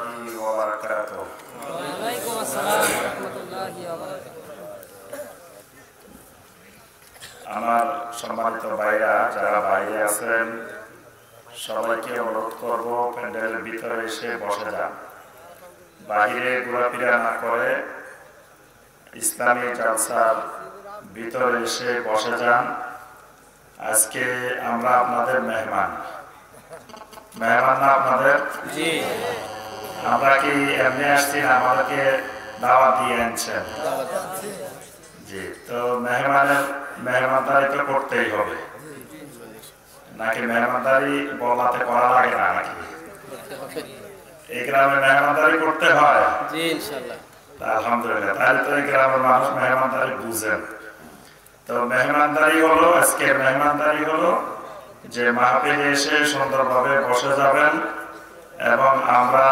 الله وبركاته. وعليكم السلام ورحمة الله وبركاته. আমার সম্মানিত ভাইরা যারা বাইরে আছেন সবাইকে অনুরোধ করব প্যান্ডেলের ভিতরে এসে বসে যান, বাইরে ঘোরাফেরা না করে ইসলামী জালসার ভিতরে এসে বসে যান। আজকে আমরা আপনাদের মেহমান না আপনাদের? জি। আমরা কি এমনি আসছি না, আমাদেরকে দাওয়াত দিয়ে আনছেন? জি। তো মেহমানদারি তো করতেই হবে নাকি? মেহমানদারি বলাতে করা লাগে না নাকি? এই গ্রামে মেহমানদারি করতে হয়। জি ইনশাআল্লাহ। আলহামদুলিল্লাহ। তাহলে তো এই গ্রামের মানুষ মেহমানদারি বুঝেন। তো মেহমানদারি হলো, আজকের মেহমানদারি হলো যে মাহফিলে এসে সুন্দরভাবে বসে যাবেন এবং আমরা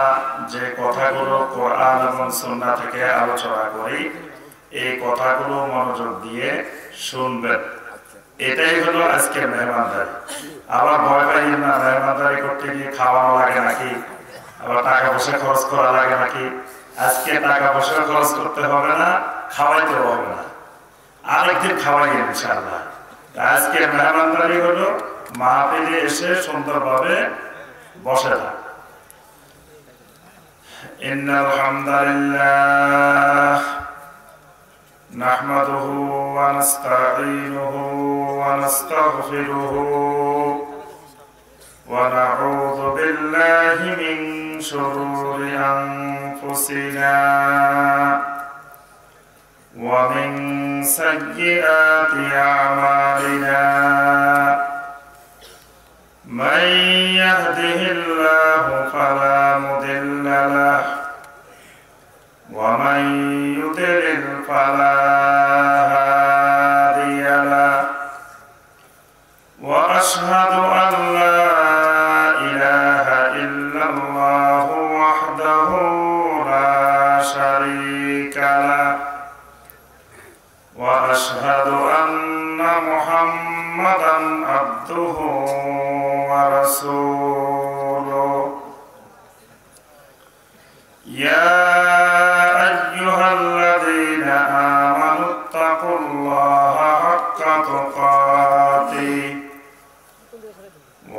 যে কথাগুলো কোরআন এবং সুন্নাহ থেকে আলোচনা করি এই কথাগুলো মনোযোগ দিয়ে শুনবেন। এটাই হলো আজকের মেহমানদারি। আবার ভয় পাই না, মেহমানদারি করতে গিয়ে খাওয়ানো লাগে নাকি, আবার টাকা পয়সা খরচ করা লাগে নাকি? আজকে টাকা পয়সা খরচ করতে হবে না, খাওয়াইতে হবে না, আরেকদিন খাওয়াই ইনশাআল্লাহ। আজকে মেহমানদারি হলো মাহফিলে এসে সুন্দরভাবে বসে থাক। ইন্নাল হামদুলিল্লাহ নাহমাদুহু ওয়া নাস্তাঈনুহু ওয়া নাস্তাগফিরুহু ওয়া নাউযু বিল্লাহি মিন শুরুরি আনফুসিনা ওয়া মিন সাইয়্যাতি আ'মালিনা। من يهده الله فلا مضل له ومن يضلل فلا هادي له وأشهد أن لا إله إلا الله وحده لا شريك له وأشهد أن محمدا عبده ورسوله. يا أيها الذين آمنوا اتقوا الله حق تقاته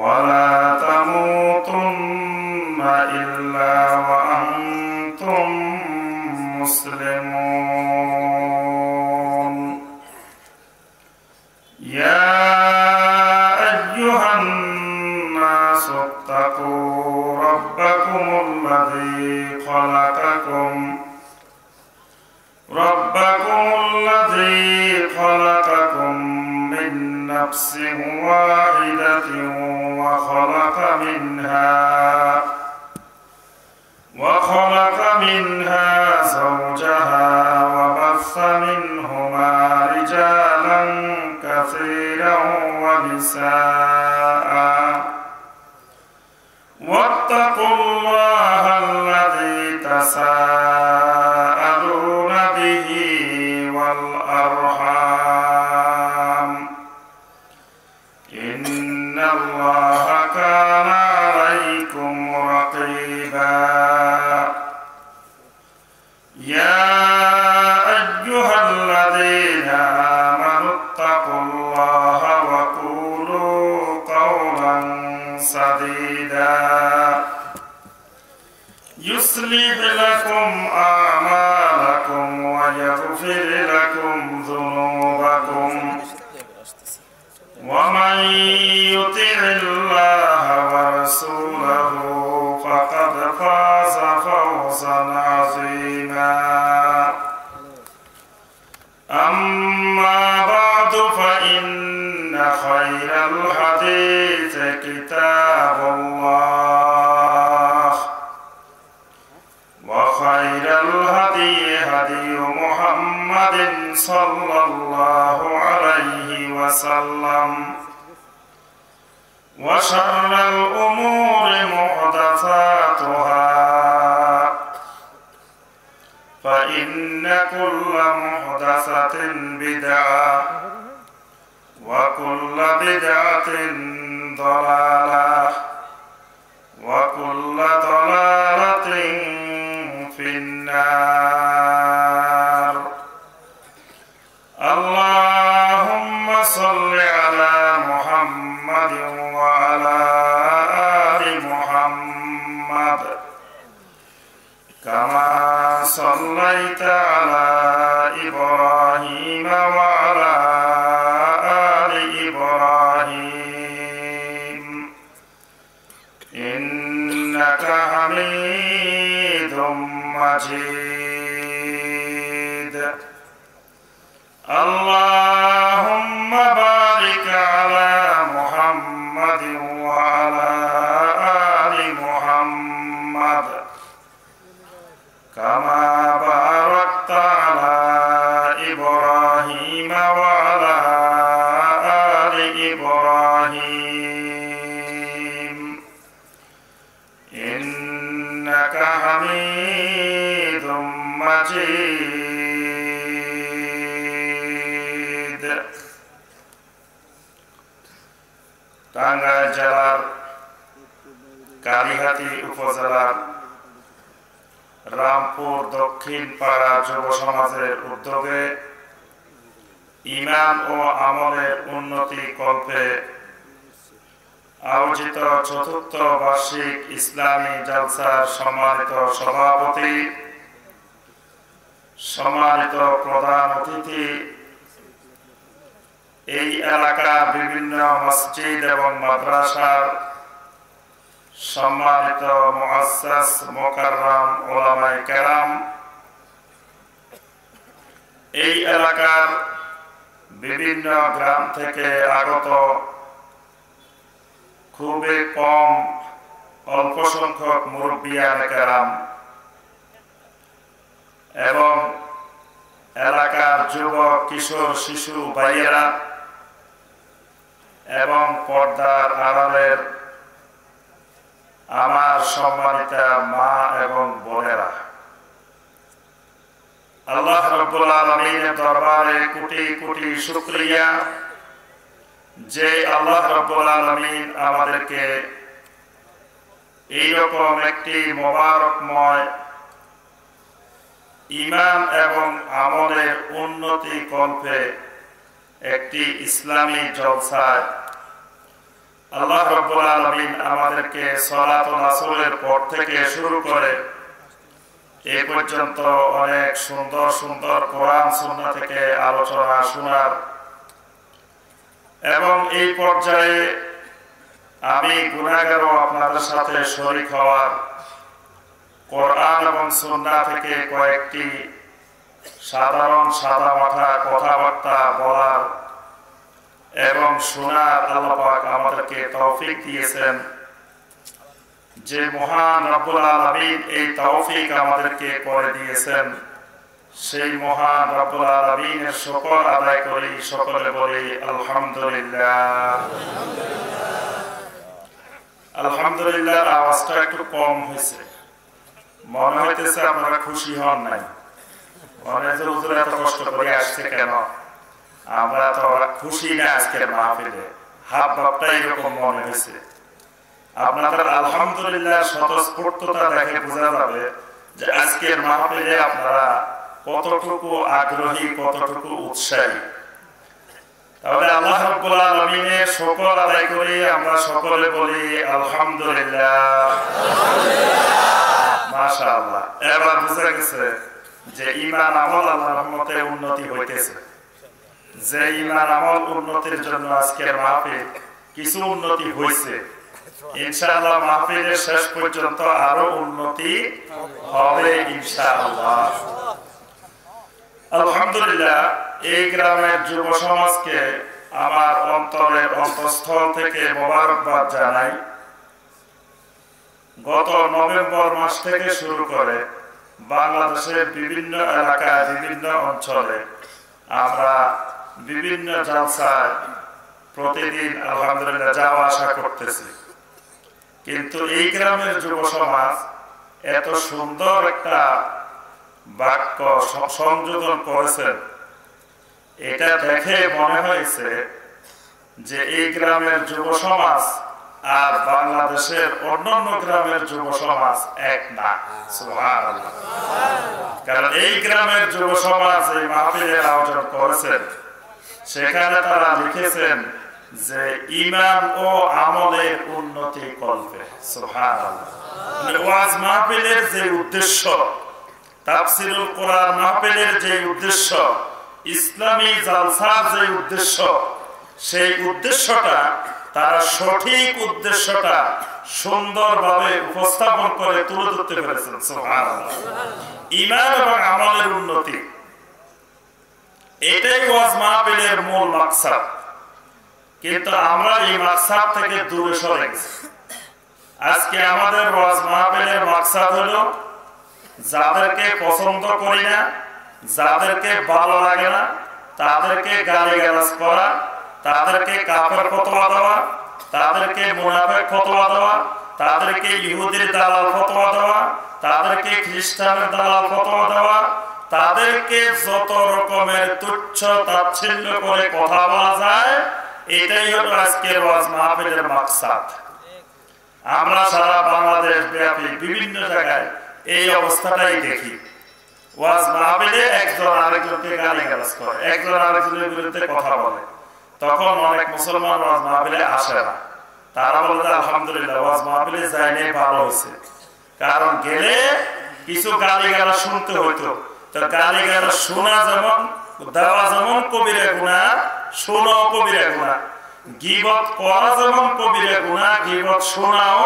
ولا تموتن إلا وأنتم مسلمون. يا أيها الناس اتقوا ربكم الذي خلقكم من نفس واحدة وخلق منها زوجها وبث منهما رجالا كثيرا ونساء واتقوا الله الذي تساءلون به والأرحام إن الله كان عليكم رقيبا. يا أيها الذين آمنوا اتقوا الله وقولوا قولا سديدا يصلح لكم أعمالكم ويغفر لكم ذنوبكم ومن يطع الله ورسوله فقد فاز فوزا عظيما. أما بعد فإن خير الحديث كتاب الله وخير الهدي هدي محمد صلى الله عليه وسلم وشر الأمور محدثاتها فإن كل محدثة بدعة وكل بدعة ضلالة وكل ضلالة كما صليت على إبراهيم وعلى آل إبراهيم إنك حميد مجيد اللهم بارك على محمد وعلى آل محمد كما باركت على إبراهيم وعلى آل إبراهيم إنك حميد مجيد টাঙ্গাইল জেলার কালিহাতী উপজেলার রামপুর দক্ষিণ পাড়া যুব সমাজের উদ্যোগে ঈমান ও আমলের উন্নতি কল্পে আয়োজিত চতুর্থ বার্ষিক ইসলামী জালসার সম্মানিত সভাপতি, সম্মানিত প্রধান অতিথি, এই এলাকার বিভিন্ন মসজিদ এবং মাদ্রাসার সম্মানিত মুআসসাস মুকাররম উলামায়ে কেরাম, এই এলাকার বিভিন্ন গ্রাম থেকে আগত খুবই কম অল্প সংখ্যক মুরব্বিয়ানে কেরাম এবং এলাকার যুবক কিশোর শিশু ভাইয়েরা এবং পর্দার আড়ালের আমার সম্মানিত মা এবং বোনেরা, আল্লাহ রাব্বুল আলামিনের দরবারে কোটি কোটি শুকরিয়া যে আল্লাহ রাব্বুল আলামিন আমাদেরকে এইরকম একটি মোবারকময় ঈমান এবং আমলের উন্নতি কল্পে একটি ইসলামী জলসায় আল্লাহ রাব্বুল আলামিন আমাদেরকে সালাত ও রাসূলের পর থেকে শুরু করে এই পর্যন্ত অনেক সুন্দর সুন্দর কোরআন সুন্নাহ থেকে আলোচনা শোনার এবং এই পর্যায়ে আমি গুনাহগার আপনাদের সাথে শরীক হওয়ার কোরআন এবং সুন্নাহ থেকে কয়েকটি সাধারণ সাদামাঠা কথাবার্তা বলার এবং শোনার আল্লাহ পাক আমাদেরকে তৌফিক দিয়েছেন। যে মহান রব্বুল আলামিন এই তৌফিক আমাদেরকে করে দিয়েছেন, সেই মহান রব্বুল আলামিনের শুকর আদায় করি, সকলে বলি আলহামদুলিল্লাহ। আলহামদুলিল্লাহ আওয়াজটা একটু কম হয়েছে, মনে হইতেছে আপনারা খুশি হন নাই, মনে হচ্ছে হুজুর এত কষ্ট করে আসছে কেন, আমরা তো খুশি না আজকের মাহফিলে, হাব ভাবটা এরকম মনে হয়েছে। আপনাদের আলহামদুলিল্লাহ স্বতঃস্ফূর্ততা দেখে বোঝা যাবে যে আজকের মাহফিলে আপনারা কতটুকু আগ্রহী, কতটুকু উৎসাহী। তাহলে আল্লাহ রাব্বুল আলামিনের শুকর আদায় করি, আমরা সকলে বলি আলহামদুলিল্লাহ, মাশাআল্লাহ। এবার বুঝা গেছে যে ঈমান আমল আল্লাহর রহমতে উন্নতি হইতেছে। যে ঈমান আমল উন্নতির জন্য আজকের মাহফিল, কিছু উন্নতি হয়েছে, ইনশাআল্লাহ মাহফিলের শেষ পর্যন্ত আরো উন্নতি হবে ইনশাআল্লাহ। আলহামদুলিল্লাহ এই গ্রামের যুব সমাজকে আমার অন্তরের অন্তঃস্থল থেকে মোবারকবাদ জানাই। গত নভেম্বর মাস থেকে শুরু করে বাংলাদেশের বিভিন্ন এলাকায়, বিভিন্ন অঞ্চলে আমরা বিভিন্ন জালসায় প্রতিদিন আলহামদুলিল্লাহ যাওয়া আসা করতেছি, কিন্তু এই গ্রামের যুব সমাজ এত সুন্দর একটা বাক্য সংযোজন করেছেন, এটা দেখে মনে হয়েছে যে এই গ্রামের যুব সমাজ আর বাংলাদেশের অন্যান্য গ্রামের যুব সমাজ এক না। সুবহানাল্লাহ। কারণ এই গ্রামের যুব সমাজ এই মাহফিলের আয়োজন করেছেন, সেখানে তারা লিখেছেন যে ঈমান ও আমলের উন্নতি কল্পে। সুবহানাল্লাহ। ওয়াজ মাহফিলের যে উদ্দেশ্য, তাফসীরুল কোরআন মাহফিলের যে উদ্দেশ্য, ইসলামী জালসার যে উদ্দেশ্য, সেই উদ্দেশ্যটা তারা সঠিক উদ্দেশ্যটা সুন্দরভাবে উপস্থাপন করে তুলে ধরতে পেরেছেন। সুবহানাল্লাহ। ঈমান এবং আমলের উন্নতি, এটাই ওয়াজ মাহফিলের মূল মাকসাদ। কিন্তু আমরা এই মাকসাদ থেকে দূরে সরে গেছি। আজকে আমাদের ওয়াজ মাহফিলের মাকসাদ হলো যাদেরকে পছন্দ করি না, যাদেরকে ভালো লাগে না, তাদেরকে গালিগালাজ করা, তাদেরকে কাফের ফতোয়া দেওয়া, তাদেরকে মুনাফিক ফতোয়া দেওয়া, তাদেরকে ইহুদির দালাল ফতোয়া দেওয়া, তাদেরকে খ্রিস্টানের দালাল ফতোয়া দেওয়া, তাদেরকে যত রকমের তুচ্ছ তাচ্ছিল্য করে কথা বলা যায়, এটাই হলো আজকের ওয়াজ মাহফিলের মাকসাদ। আমরা সারা বাংলাদেশ ব্যাপী বিভিন্ন জায়গায় এই অবস্থাটাই দেখি। ওয়াজ মাহফিলে একজন আরেকজনকে গালিগালাজ করে, একজন আরেকজনের বিরুদ্ধে কথা বলে। তখন অনেক মুসলমান ওয়াজ মাহফিলে আসে না। তারা বলে যে আলহামদুলিল্লাহ ওয়াজ মাহফিলে যাইনি, ভালো হয়েছে। কারণ গেলে কিছু গালিগালাজ শুনতে হইতো। তো গালিগালাজ শোনা যেমন, দেওয়া যেমন কবিরা গুনাহ, শোনাও কবিরা গুনাহ। গীবত করা যেমন কবিরা গুনাহ, গীবত শোনাও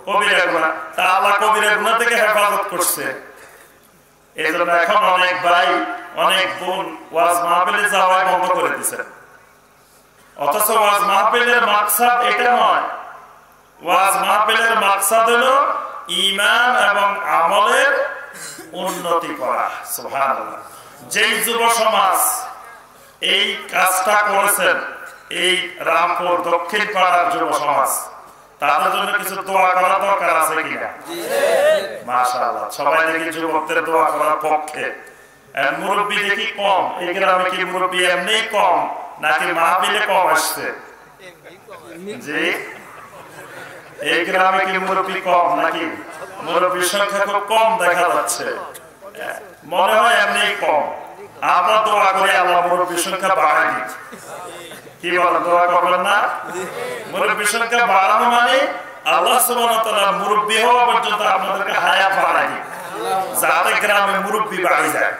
কবিরা গুনাহ। তা আল্লাহ কবিরা গুনাহ থেকে হেফাজত করছে। এজন্য এখন অনেক ভাই, অনেক বোন ওয়াজ মাহফিলে যাওয়া বন্ধ করে দিয়েছে। অথচ ওয়াজ মাহফিলের মাকসাদ এটা নয়। ওয়াজ মাহফিলের মাকসাদ হলো ঈমান এবং আমলের উন্নতি করা। সুবহানাল্লাহ। যেই যুব সমাজ এই কাজটা করেছেন, এই রামপুর দক্ষিণ পাড়ার যুব সমাজ, তাদের জন্য কিছু দোয়া করা দরকার আছে কিনা? মাশাআল্লাহ, সবাই দেখি যুবকদের দোয়া করার পক্ষে। মুরব্বী দেখি কম। এই গ্রামে কি মুরব্বী এমনি কম নাকি মাহফিলে কম আসছে? জি, এই গ্রামে কি মুরব্বী কম নাকি মুরব্বীর সংখ্যা খুব কম দেখা যাচ্ছে? মনে হয় এমনি কম। আমরা দোয়া করে আল্লাহ মুরব্বীর সংখ্যা বাড়াই দিই। কি বলেন, দোয়া করবেন না? মুরব্বীর সংখ্যা বাড়ানো মানে আল্লাহ সুবহানাহু ওয়া তাআলা মুরব্বী হওয়া পর্যন্ত আপনাদেরকে হায়াত বাড়াই দিই, যাতে গ্রামে মুরব্বী বাড়ি যায়।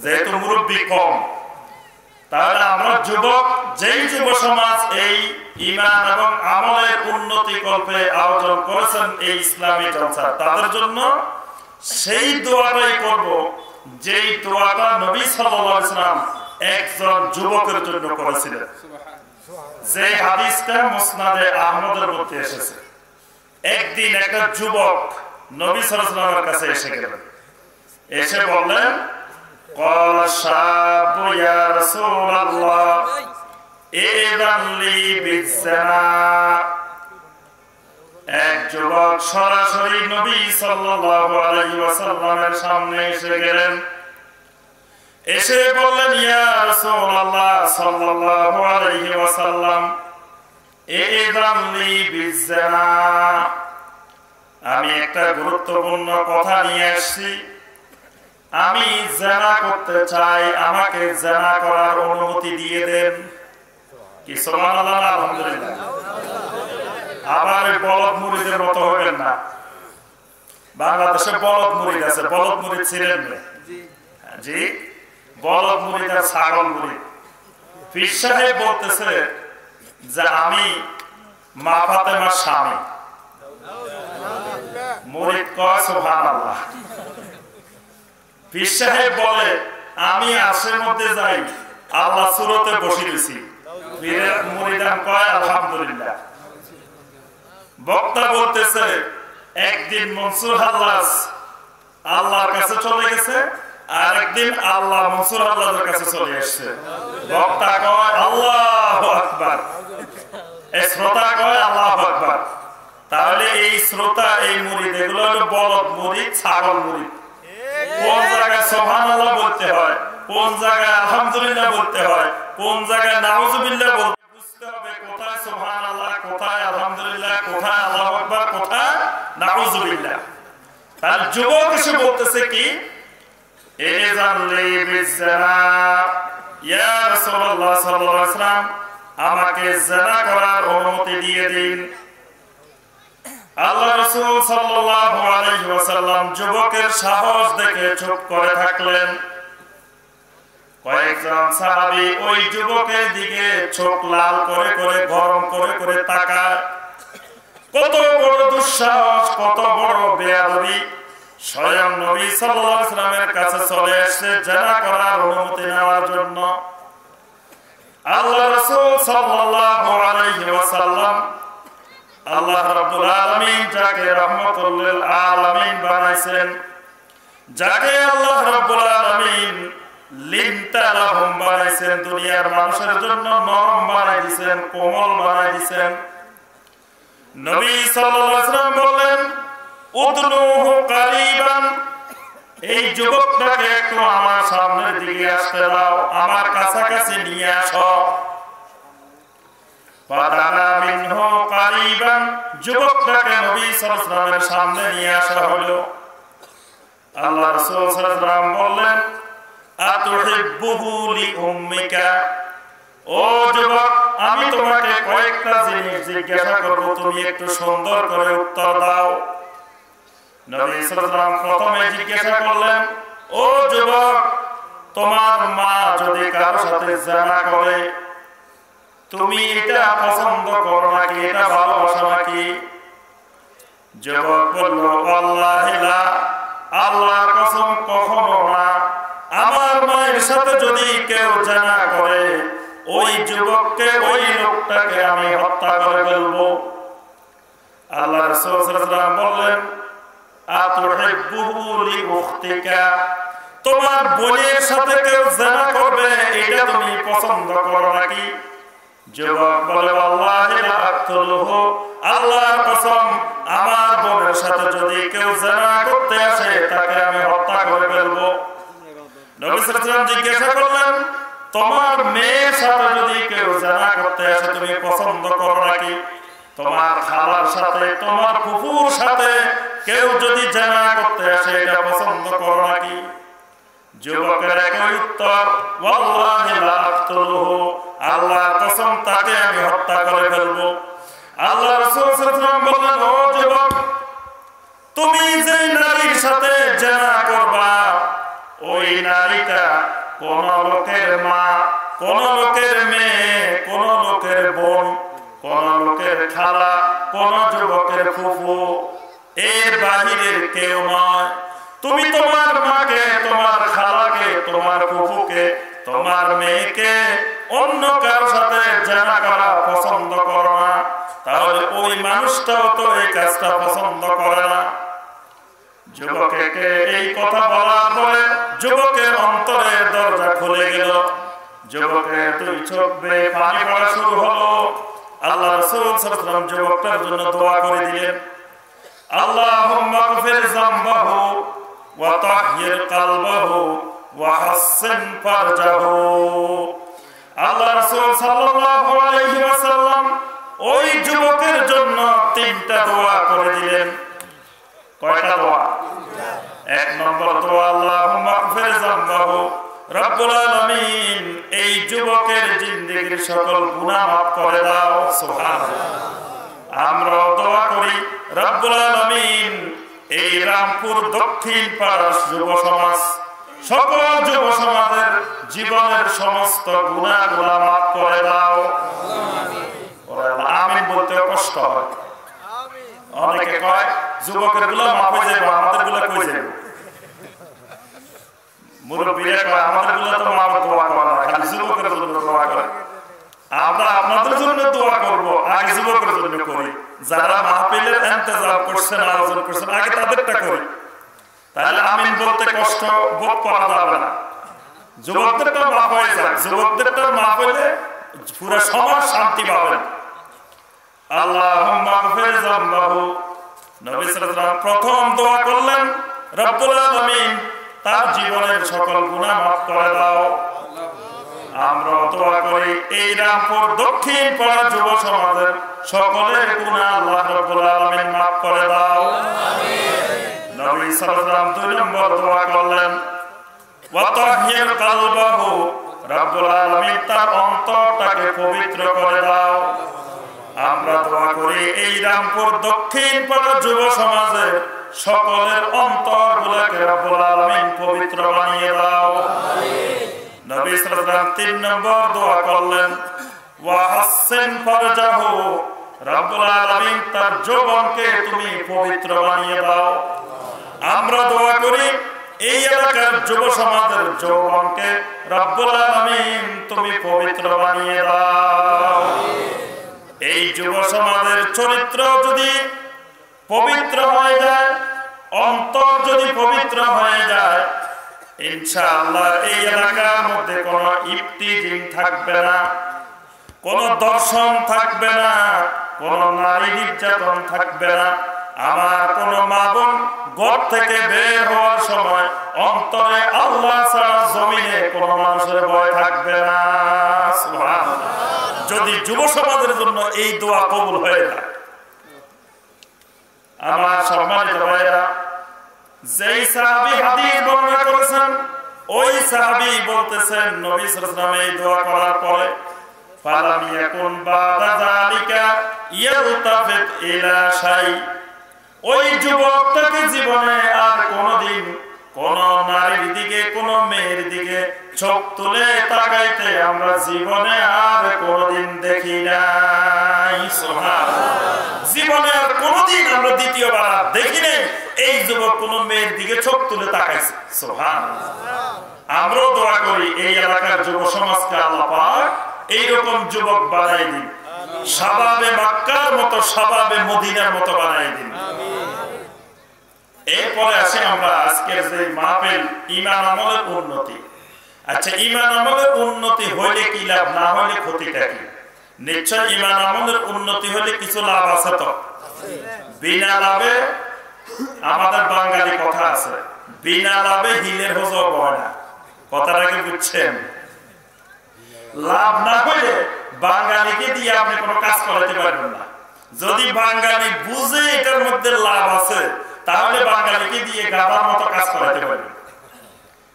যেহেতু মুরব্বী কম, তাহলে আমরা যুবক, যেই যুব সমাজ এই ঈমান এবং আমলের উন্নতি কল্পে আয়োজন করেছেন এই ইসলামী জলসা, তাদের জন্য সেই দোয়াটাই করব যেই দোয়াটা নবী সাল্লাল্লাহু আলাইহি ওয়াসাল্লাম একজন যুবকের জন্য করেছিলেন। যে হাদিসটা মুসনাদে আহমদের মধ্যে এসেছে। একদিন একটা যুবক নবী সাল্লাল্লাহু আলাইহি ওয়াসাল্লামের কাছে এসে গেলেন। এসে বললেন, قال الشاب يا رسول الله إذن لي بالزنا। এক যুবক সরাসরি নবী সাল্লাল্লাহু আলাইহি ওয়াসাল্লামের সামনে এসে গেলেন। এসে বললেন, ইয়া রাসূলুল্লাহ সাল্লাল্লাহু আলাইহি ওয়াসাল্লাম ইযন লি বিজ্জিনা। আমি একটা গুরুত্বপূর্ণ কথা নিয়ে আসছি। আমি জিনা করতে চাই, আমাকে জিনা করার অনুমতি দিয়ে দেন। কি সুবহানাল্লাহ, আলহামদুলিল্লাহ। আবার বলদ মুরিদের মতো হবেন না। বাংলাদেশে বলদ মুরিদ আছে, বলদ মুরিদ ছিলেন না? জি, বলদ মুরিদ আর ছাগল মুরিদ। পীর সাহেব বলতেছে যে আমি মা ফাতেমার স্বামী। মুরিদ কয় সুবহানাল্লাহ। পীর সাহেব বলে আমি আশের মধ্যে যাই, আল্লাহ সুরতে বসে দিছি। পীরের মুরিদান কয় আলহামদুলিল্লাহ। বক্তা বলতেছে একদিন মনসুর হাল্লাজ আল্লাহর কাছে চলে গেছে, আর একদিন আল্লাহ মনসুর হাল্লাজের কাছে চলে আসছে। বক্তা কয় আল্লাহু আকবার, এই শ্রোতা কয় আল্লাহু আকবার। তাহলে এই শ্রোতা, এই মুরিদ, এগুলো হলো বলদ মুরিদ, ছাগল মুরিদ। কোন জায়গায় সুবহানাল্লাহ বলতে হয়, কোন জায়গায় আলহামদুলিল্লাহ বলতে হয়, কোন জায়গায় নাউজুবিল্লাহ বলতে বুঝতে হবে। কোথায় সুবহানাল্লাহ, কোথায় আলহামদুলিল্লাহ, কোথায় আল্লাহু আকবার, কোথায় নাউজুবিল্লাহ। তার যুবক এসে বলতেছে কি, ইযন লি বিজ্জিনা, ইয়া রাসূলুল্লাহ সাল্লাল্লাহু আলাইহি ওয়াসাল্লাম আমাকে জিনা করার অনুমতি দিয়ে দিন। আল্লাহ রাসূল সাল্লাল্লাহু আলাইহি ওয়াসাল্লাম যুবকের সাহস দেখে চুপ করে থাকলেন। কয়েকজন সাহাবী ওই যুবকের দিকে চোখ লাল করে করে গরম করে করে তাকায়। কত বড় দুঃসাহস, কত বড় বেয়াদবি! স্বয়ং নবী সাল্লাল্লাহু আলাইহি ওয়াসাল্লামের কাছে চলে এসেছে জিনা করার অনুমতি নেওয়ার জন্য। আল্লাহ রাসূল সাল্লাল্লাহু আলাইহি ওয়াসাল্লাম, আল্লাহ রাব্বুল আলামিন যাকে রাহমাতুল লিল আলামিন বানাইছেন, যাকে আল্লাহ রাব্বুল আলামিন লিনতা লাহুম বানাইছেন, দুনিয়ার মানুষের জন্য নরম বানাই দিয়েছেন, কোমল বানাই দিয়েছেন। নবী সাল্লাল্লাহু আলাইহি ওয়াসাল্লাম বললেন, উদনুহু কারিবান, এই যুবকটাকে একটু আমার সামনের দিকে আসতে দাও, আমার কাছাকাছি নিয়ে আসো। ফাদানা মিনহু কারিবান, যুবকটাকে নবী সাল্লাল্লাহু আলাইহি ওয়াসাল্লামের সামনে নিয়ে আসা হলো। আল্লাহ রাসূল সাল্লাল্লাহু আলাইহি ওয়াসাল্লাম বললেন, আতুহিব্বুহু লিউম্মিকা, ও যুবক, আমি তোমাকে কয়েকটা জিনিস জিজ্ঞাসা করব, তুমি একটু সুন্দর করে উত্তর দাও। নবী সাল্লাল্লাহু আলাইহি ওয়াসাল্লাম প্রথমে জিজ্ঞাসা করলেন, ও যুবক, তোমার মা যদি কারো সাথে জিনা করে, তুমি এটা পছন্দ করো নাকি, এটা ভালোবাসো নাকি? যুবক বলল, আল্লাহি লা, আল্লাহর কসম কখনো না। আমার মায়ের সাথে যদি কেউ জিনা করে, ওই যুবককে, ওই লোকটাকে আমি হত্যা করে ফেলবো। আল্লাহ রাসূল সাল্লাল্লাহু আলাইহি ওয়াসাল্লাম বললেন, আতুহিব্বুহু লিউখতিকা, তোমার বোনের সাথে কেউ জিনা করবে, এটা তুমি পছন্দ করো নাকি? যুবক বলে, আল্লাহি লা আকতুলুহু, আল্লাহর কসম, আমার বোনের সাথে যদি কেউ জিনা করতে আসে, তাকে আমি হত্যা করে ফেলবো। নবী সাল্লাল্লাহু আলাইহি ওয়াসাল্লাম জিজ্ঞাসা করলেন, তোমার মেয়ের সাথে যদি কেউ জিনা করতে আসে, তুমি পছন্দ করো নাকি? তোমার খালার সাথে, তোমার ফুফুর সাথে কেউ যদি জিনা করতে আসে, এটা পছন্দ করো নাকি? যুবকের একই উত্তর, ওয়াল্লাহি লা আকতুলুহু, আল্লাহর কসম, তাকে আমি হত্যা করে ফেলবো। আল্লাহ রাসূল সাল্লাল্লাহু আলাইহি ওয়াসাল্লাম বললেন, ও যুবক, তুমি যে নারীর সাথে জিনা করবা, ওই নারীটা কোন লোকের মা, কোন লোকের মেয়ে, কোন লোকের বোন, কোন লোকের খালা, কোন যুবকের ফুফু, এর বাহিরের কেউ নয়। তুমি তোমার মাকে, তোমার খালাকে, তোমার ফুফুকে, তোমার মেয়েকে অন্য কারোর সাথে জিনা করা পছন্দ করো না, তাহলে ওই মানুষটাও তো এই কাজটা পছন্দ করে না। যুবককে এই কথা বলার পরে যুবকের অন্তরের দরজা খুলে গেল। যুবকের দুই চোখ বেয়ে পানি পড়া শুরু হলো। আল্লাহ রাসূল সাল্লাল্লাহু আলাইহি ওয়াসাল্লাম যুবকটার জন্য দোয়া করে দিলেন, আল্লাহুম্মা গফির যামবাহু ওয়া তাহহির কলবাহু ওয়া হাসসিন ফারজাহু। আল্লাহ রাসূল সাল্লাল্লাহু আলাইহি ওয়াসাল্লাম ওই যুবকের জন্য তিনটা দোয়া করে দিলেন। কয়টা দোয়া? এক নম্বর দোয়া, আল্লাহুম্মা গফির যামবাহু, রব্বুল আলামিন এই যুবকের জিন্দেগীর সকল গুনাহ মাফ করে দাও। সুবহানাল্লাহ। আমরা দোয়া করি, রব্বুল আলামিন এই রামপুর দক্ষিণ পাড়ার যুব সমাজ, সকল যুব সমাজের জীবনের সমস্ত গুনাহগুলো মাফ করে দাও। আমিন বলতে কষ্ট হয়। অনেকে কয় যুবকের গুলো মাফ হয়ে যাবে, আমাদের গুলো কই যাবে? মুরব্বীরা কয় আমাদের গুলো তো মাফ দোয়া করে না, খালি যুবকের জন্য দোয়া করে। আমরা আপনাদের জন্য দোয়া করব, আগে যুবকের জন্য করি। যারা মাহফিলের ইন্তজাম করছেন, আয়োজন করছেন, আগে তাদেরটা করি। তাহলে আমিন বলতে কষ্ট বোধ করা যাবে না। যুবকদেরটা মাফ হয়ে যাক, যুবকদেরটা মাফ হইলে পুরো সমাজ শান্তি পাবেন। আল্লাহুম্মা গফির যামবাহু, নবী সাল্লাল্লাহু আলাইহি ওয়াসাল্লাম প্রথম দোয়া করলেন, রব্বুল আলামিন তার জীবনের সকল গুনাহ মাফ করে দাও। আমরা দোয়া করি এই রামপুর দক্ষিণ পাড়া যুব সমাজের সকলের গুনাহ আল্লাহ রাব্বুল আলামিন মাফ করে দাও। আমিন। নবী সাল্লাল্লাহু আলাইহি ওয়াসাল্লাম দুই নম্বর দোয়া করলেন, ওয়া তাহহির কলবাহু, রব্বুল আলামিন তার অন্তরটাকে পবিত্র করে দাও। আমরা দোয়া করি এই রামপুর দক্ষিণ পাড়া যুব সমাজের সকলের অন্তরগুলোকে রব্বুল আলামিন পবিত্র বানিয়ে দাও। নবী সাল্লাল্লাহু আলাইহি ওয়াসাল্লাম 3 নম্বর দোয়া করলেন, ওয়া হাসসিন ফারজাহু, রব্বুল আলামিন তার যৌবনকে তুমি পবিত্র বানিয়ে দাও। আমরা দোয়া করি এই এলাকার যুব সমাজের যৌবনকে রব্বুল আলামিন তুমি পবিত্র বানিয়ে দাও। এই যুব সমাজের চরিত্র যদি পবিত্র হয়ে যায়, অন্তর যদি পবিত্র হয়ে যায়, ইনশাআল্লাহ এই এলাকার মধ্যে কোনো ইফতিজিং থাকবে না, কোনো দর্শন থাকবে না, কোনো নারী নির্যাতন থাকবে না। আমার কোনো মা বোন ঘর থেকে বের হওয়ার সময় অন্তরে আল্লাহ ছাড়া জমিনে কোনো মানুষের ভয় থাকবে না। সুবহানাল্লাহ। যদি যুব সমাজের জন্য এই দোয়া কবুল হয়ে যায়, আমার সম্মানিত ভাইরা, যেই সাহাবী হাদিস বর্ণনা করেছেন ওই সাহাবী বলতেছেন নবী সাল্লাল্লাহু আলাইহি ওয়াসাল্লাম এই দোয়া করার পরে ফালাম ইয়াকুন বাদা যালিকা ইয়ালতাফিত ইলা শাই, ওই যুবকটাকে জীবনে আর কোনদিন কোন নারীর দিকে কোন মেয়ের দিকে চোখ তুলে তাকাইতে আমরা জীবনে আর কোনদিন দেখি নাই। সুবহানাল্লাহ। জীবনে আর কোনদিন আমরা দ্বিতীয়বার দেখি নাই এই যুবক কোন মেয়ের দিকে চোখ তুলে তাকাইছে। সুবহানাল্লাহ। আমরাও দোয়া করি এই এলাকার যুব সমাজকে আল্লাহ পাক এইরকম যুবক বানাই দিন, শাবাবে মক্কার মতো শাবাবে মদিনার মতো বানাই দিন। এরপরে আসে আমরা আজকের যে মাহফিল ঈমান আমলের উন্নতি। আচ্ছা, ঈমান আমলের উন্নতি হইলে কি লাভ, না হইলে ক্ষতিটা কি? নিশ্চয় ঈমান আমলের উন্নতি হলে কিছু লাভ আছে। তো বিনা লাভে, আমাদের বাঙালি কথা আছে, বিনা লাভে হিলের হোজো বয় না। কথাটাকে বুঝছেন? লাভ না হইলে বাঙালিকে দিয়ে আপনি কোনো কাজ করাতে পারবেন না। যদি বাঙালি বুঝে এটার মধ্যে লাভ আছে তাহলে বাঙালিকে দিয়ে গাধার মতো কাজ করাতে পারবেন।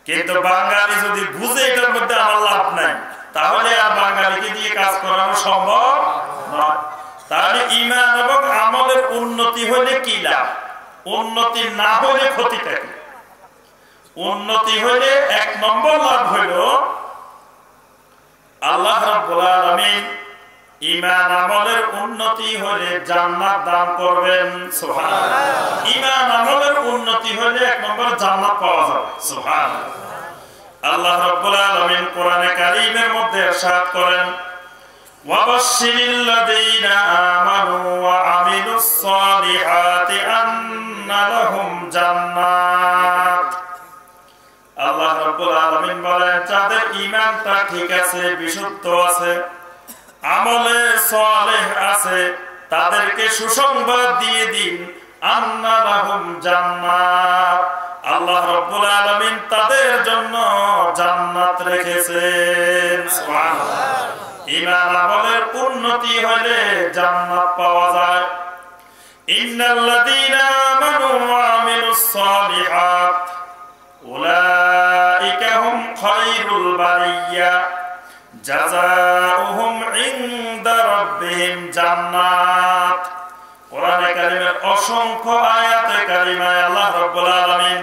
কিন্তু বাঙালি যদি বুঝে এটার মধ্যে আমার লাভ নাই তাহলে আর বাঙালিকে দিয়ে কাজ করানো সম্ভব নয়। তাহলে ঈমান এবং আমলের উন্নতি হলে কি লাভ, উন্নতি না হলে ক্ষতিটা কি? উন্নতি হলে 1 নম্বর লাভ হইল আল্লাহ রাব্বুল আলামিন ঈমান আমলের উন্নতি হলে জান্নাত দান করবেন। সুবহানাল্লাহ। ঈমান আমলের উন্নতি হলে 1 নম্বর জান্নাত পাওয়া যাবে। সুবহানাল্লাহ। আল্লাহ রাব্বুল আলামিন কোরআনে কারীমের মধ্যে ইরশাদ করেন, ওয়াবাশশিরিল লাযীনা আমানু ওয়া আমিলুস সালিহাতি আন্না লাহুম জান্নাত। আল্লাহ রাব্বুল আলামিন বলেন, যাদের ঈমানটা ঠিক আছে, বিশুদ্ধ আছে, আমলে সালেহ আছে, তাদেরকে সুসংবাদ দিয়ে দিন, আন্না লাহুম জান্নাত। আল্লাহ রাব্বুল আলামিন তাদের জন্য জান্নাত রেখেছেন। সুবহানাল্লাহ। ঈমান আমলের উন্নতি হলে জান্নাত পাওয়া যায়। ইন্নাল্লাযীনা আমানু ওয়া আমিলুস সালিহাত উলাইকা হুম খায়রুল বারিয়া জাযাউহুম ইনদা রাব্বিহিম জান্নাত। কোরআনে কারীমের অসংখ্য আয়াতে কারিমায় আল্লাহ রাব্বুল আলামিন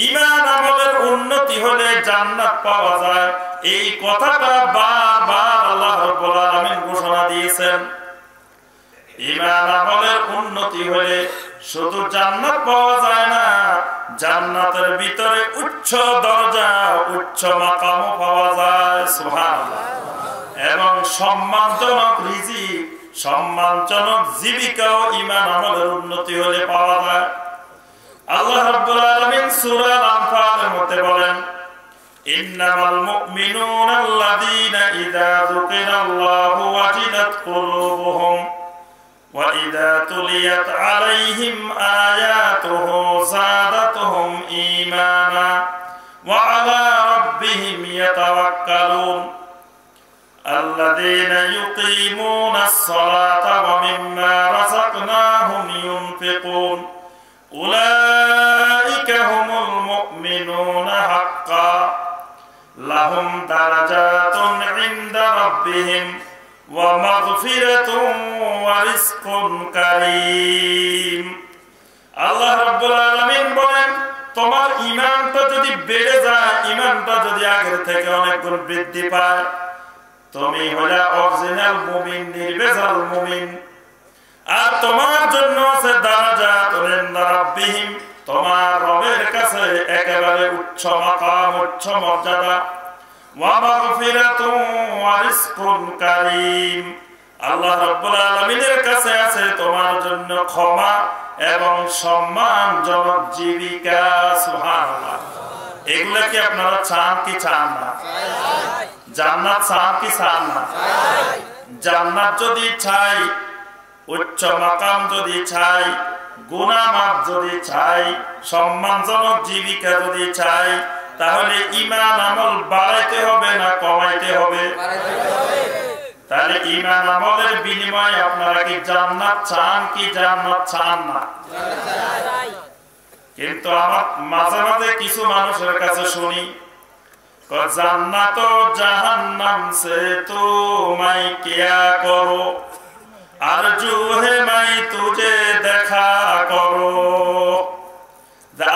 ঈমান আমলের উন্নতি হলে জান্নাত পাওয়া যায় এই কথাটা বারবার আল্লাহ রাব্বুল আলামিন ঘোষণা দিয়েছেন। ঈমান আমলের উন্নতি হলে শুধু জান্নাত পাওয়া যায় না, জান্নাতের ভিতরে উচ্চ দরজা, উচ্চ মাকামও পাওয়া যায়। সুবহানাল্লাহ। এবং সম্মানজনক রিজিক, সম্মানজনক জীবিকাও ঈমান আমলের উন্নতি হলে পাওয়া যায়। আল্লাহ রাব্বুল আলামিন সূরা আল-আনফালের মধ্যে বলেন, ইন্নামাল মুমিনুনা আল্লাযীনা ইযা যুকিরাল্লাহু ওয়াজিলাত কুলুবুহুম ওয়া ইযা তুলিয়াত আলাইহিম আয়াতুহু যাদাতুহুম ঈমানা ওয়া আলা রাব্বিহিম ইয়াতাওয়াক্কালুন الذين يقيمون الصلاة ومما رزقناهم ينفقون أولئك هم المؤمنون حقا لهم درجات عند ربهم ওয়া মাগফিরাতুন ওয়া রিজকুন কারীম। আল্লাহ রাব্বুল আলামিন বলেন, তোমার ঈমানটা যদি বেড়ে যায়, ঈমানটা যদি আগের থেকে অনেক গুণ বৃদ্ধি পায়, তুমি হলে অরিজিনাল মুমিন, নির্ভেজাল মুমিন। আর তোমার জন্য আছে দারাজাতুন ইনদা রাব্বিহিম, তোমার রবের কাছে একেবারে উচ্চ মাকাম, উচ্চ মর্যাদা। ওয়া মাগফিরাতুন ওয়া রিজকুন কারীম, আল্লাহ রাব্বুল আলামিনের কাছে আছে তোমার জন্য ক্ষমা এবং সম্মানজনক জীবিকা। সুবহানাল্লাহ। এগুলা কি আপনারা চান কি চান না? জান্নাত চান কি চান না? জান্নাত যদি চাই, উচ্চ মাকাম যদি চাই, গুনাহ মাফ যদি চাই, সম্মানজনক জীবিকা যদি চাই, তাহলে ঈমান আমল বাড়াইতে হবে না কমাইতে হবে? তাহলে ঈমান আমলের বিনিময়ে আপনারা কি জান্নাত চান কি জান্নাত চান না? কিন্তু আমার মাঝে মাঝে কিছু মানুষের কাছে শুনি, জান্নাত ও জাহান্নাম সে তুমাই কিয়া করো, আরজু হে মাই তুজে দেখা করো।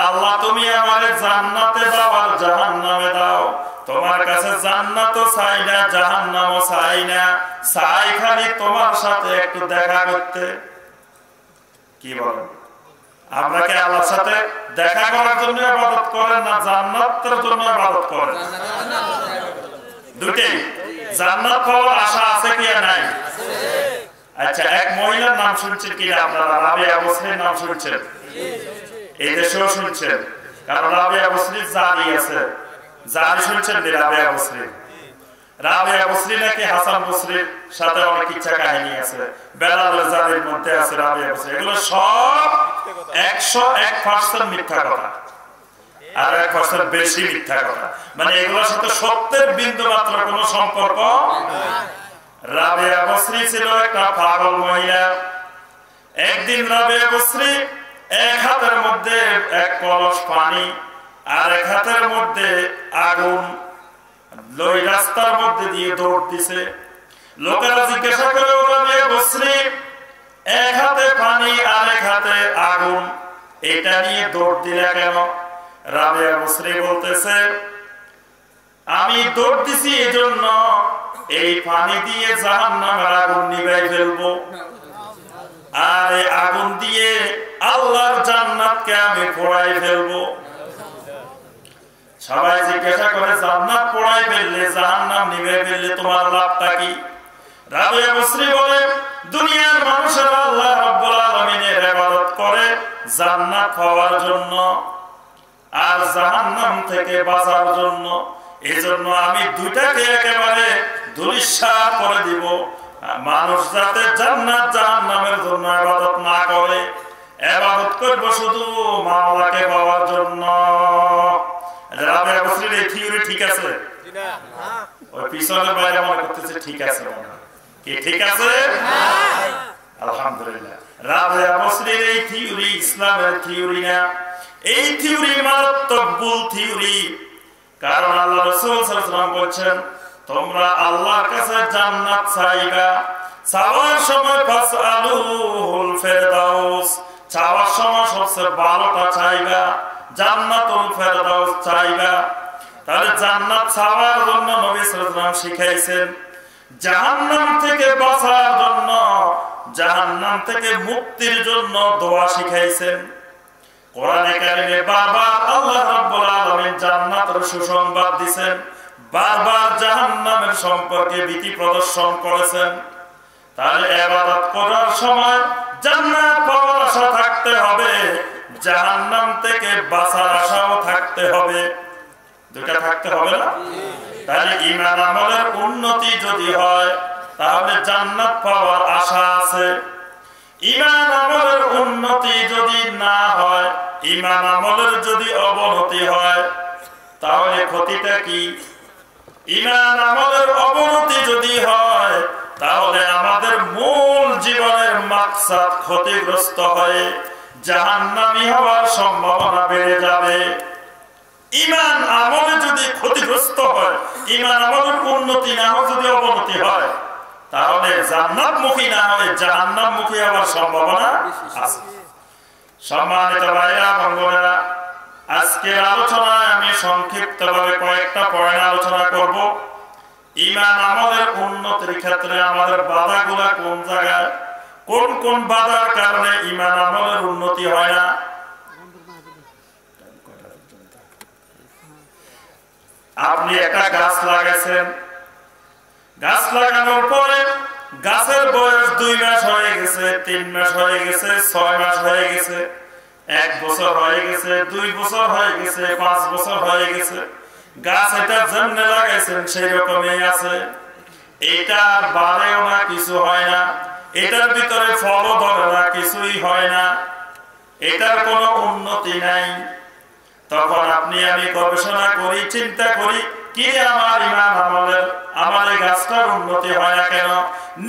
আল্লাহ তুমি আমারে জান্নাতে দাও আর জাহান্নামে দাও। তোমার কাছে জান্নাতও চাই না, জাহান্নামও চাই না, চাই খালি তোমার সাথে একটু দেখা করতে। কি বলেন? আমরা কি আল্লাহর সাথে দেখা করার জন্য ইবাদত করেন না জান্নাতের জন্য ইবাদত করেন? দুটেই। জান্নাত পাওয়ার আশা আছে কি নাই? আচ্ছা, এক মহিলার নাম শুনছেন কিনা আপনারা? রাবিয়া বসরির নাম শুনছেন? এই দেশেও শুনছেন, কারণ রাবিয়া বসরির জারি আছে। জারি শুনছেন? রাবিয়া বসরি, রাবিয়া বসরি নাকি হাসান বসরির সাথে অনেক ইচ্ছা কাহিনী আছে। বেলাল জারির মধ্যে আছে রাবিয়া বসরি। এগুলো সব 101% মিথ্যা কথা, আর 1% বেশি মিথ্যা কথা। মানে এগুলোর সাথে সত্যের বিন্দু মাত্র কোনো সম্পর্ক। রাবিয়া বসরি ছিল একটা পাগল মহিলা। একদিন রাবিয়া বসরি এক হাতের মধ্যে এক কলস পানি আর এক হাতের মধ্যে আগুন লই রাস্তার মধ্যে দিয়ে দৌড় দিছে। লোকেরা জিজ্ঞাসা করে, রাবিয়া বসরি এক হাতে পানি আর এক হাতে আগুন, এটা নিয়ে দৌড় দিলে কেন? রাবিয়া বসরি বলতেছে, আমি দৌড় দিছি এজন্য এই পানি দিয়ে জাহান্নামের আগুন নিভাই ফেলবো, আর এই আগুন দিয়ে আল্লাহর জান্নাতকে আমি পোড়াই ফেলবো। সবাই জিজ্ঞাসা করে, জান্নাত পোড়াই ফেললে, জাহান্নাম নিভাই ফেললে তোমার লাভটা কি? রাবিয়া বসরি বলে, দুনিয়ার মানুষেরা আল্লাহ রাব্বুল আলামিনের ইবাদত করে জান্নাত পাওয়ার জন্য আর জাহান্নাম থেকে বাঁচার জন্য। এজন্য আমি দুটাকে একেবারে ধূলিসাৎ করে দিব। মানুষ যাতে জান্নাত জাহান্নামের জন্য ইবাদত না করে, ইবাদত করবে শুধু মাওলাকে পাওয়ার জন্য। রাবিয়া বসরির এই থিওরি ঠিক আছে? ওই পিছনের বাইরে মনে করতেছে ঠিক আছে। কি ঠিক আছে? আলহামদুলিল্লাহ। রাবিয়া বসরির এই থিওরি ইসলামের থিওরি না, এই থিওরি মারাত্মক ভুল থিওরি। কারণ আল্লাহ রাসূল সাল্লাল্লাহু আলাইহি ওয়াসাল্লাম বলেছেন, তোমরা আল্লাহর কাছে জান্নাত চাইবা, চাওয়ার সময় ফাসআলুহুল ফিরদাউস, চাওয়ার সময় সবচেয়ে ভালোটা চাইবা, জান্নাতুল ফিরদাউস চাইবা। তাহলে জান্নাত চাওয়ার জন্য নবী সাল্লাল্লাহু আলাইহি ওয়াসাল্লাম শিখাইছেন, জাহান্নাম থেকে বাঁচার জন্য, জাহান্নাম থেকে মুক্তির জন্য দোয়া শিখাইছেন। কোরআনে কারিমে বারবার আল্লাহ রাব্বুল আলামিন জান্নাতের সুসংবাদ দিবেন, বারবার জাহান্নামের সম্পর্কে ভীতি প্রদর্শন করেছেন। তাহলে ইবাদত করার সময় জান্নাত পাওয়ার আশা থাকতে হবে, জাহান্নাম থেকে বাঁচার আশাও থাকতে হবে। দুটো থাকতে হবে না? তাহলে ঈমান আমলের উন্নতি যদি হয় তাহলে জান্নাত পাওয়ার আশা আছে। ঈমান আমলের উন্নতি যদি না হয়, ঈমান আমলের যদি অবনতি হয়, তাহলে ক্ষতিটা কি? ঈমান আমলের অবনতি যদি হয় তাহলে আমাদের মূল জীবনের মাকসাদ ক্ষতিগ্রস্ত হয়ে জাহান্নামী হওয়ার সম্ভাবনা বেড়ে যাবে। ঈমান আমলে যদি ক্ষতিগ্রস্ত হয়, ঈমান আমলের উন্নতি না হয়, যদি অবনতি হয়, তাহলে জান্নাতমুখী না হয়ে জাহান্নামমুখী হওয়ার সম্ভাবনা আছে। সম্মানিত ভাইরা এবং বোনেরা, আজকের আলোচনায় আমি সংক্ষিপ্তভাবে কয়েকটা পয়েন্ট আলোচনা করব। ঈমান আমলের উন্নতির ক্ষেত্রে আমাদের বাধাগুলা কোন জায়গায়, কোন কোন বাধার কারণে ঈমান আমলের উন্নতি হয় না। আপনি একটা গাছ লাগাইছেন, গাছ লাগানোর পরে গাছের বয়স 2 মাস হয়ে গেছে, 3 মাস হয়ে গেছে, 6 মাস হয়ে গেছে, 1 বছর হয়ে গেছে, 2 বছর হয়ে গেছে, 5 বছর হয়ে গেছে। গাছ এটা যেমনে লাগাইছেন সেই রকমই আছে, এটা বাড়েও না, কিছু হয় না, এটার ভিতরে ফলও ধরে না, কিছুই হয় না, এটার কোনো উন্নতি নাই। তখন আপনি আমি গবেষণা করি, চিন্তা করি, কি আমার ঈমান আমলের, আমার এই গাছটার উন্নতি হয় না কেন?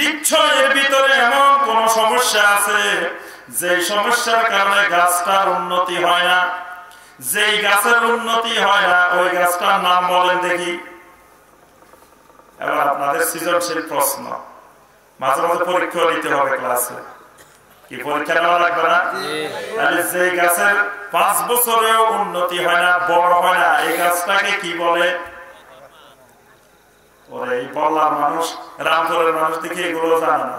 নিশ্চয় এর ভিতরে এমন কোন সমস্যা আছে যে সমস্যার কারণে গাছটার উন্নতি হয় না। যেই গাছের উন্নতি হয় না ওই গাছটার নাম বলেন দেখি। এবার আপনাদের সৃজনশীল প্রশ্ন, মাঝে মাঝে পরীক্ষা দিতে হবে ক্লাসে, কি পরীক্ষা নেওয়া লাগবে না? তাহলে যে গাছের 5 বছরেও উন্নতি হয় না, বড় হয় না, এই গাছটাকে কি বলে? ওরে এই বললার মানুষ, রামপুরের মানুষ দেখি এগুলো জানে না।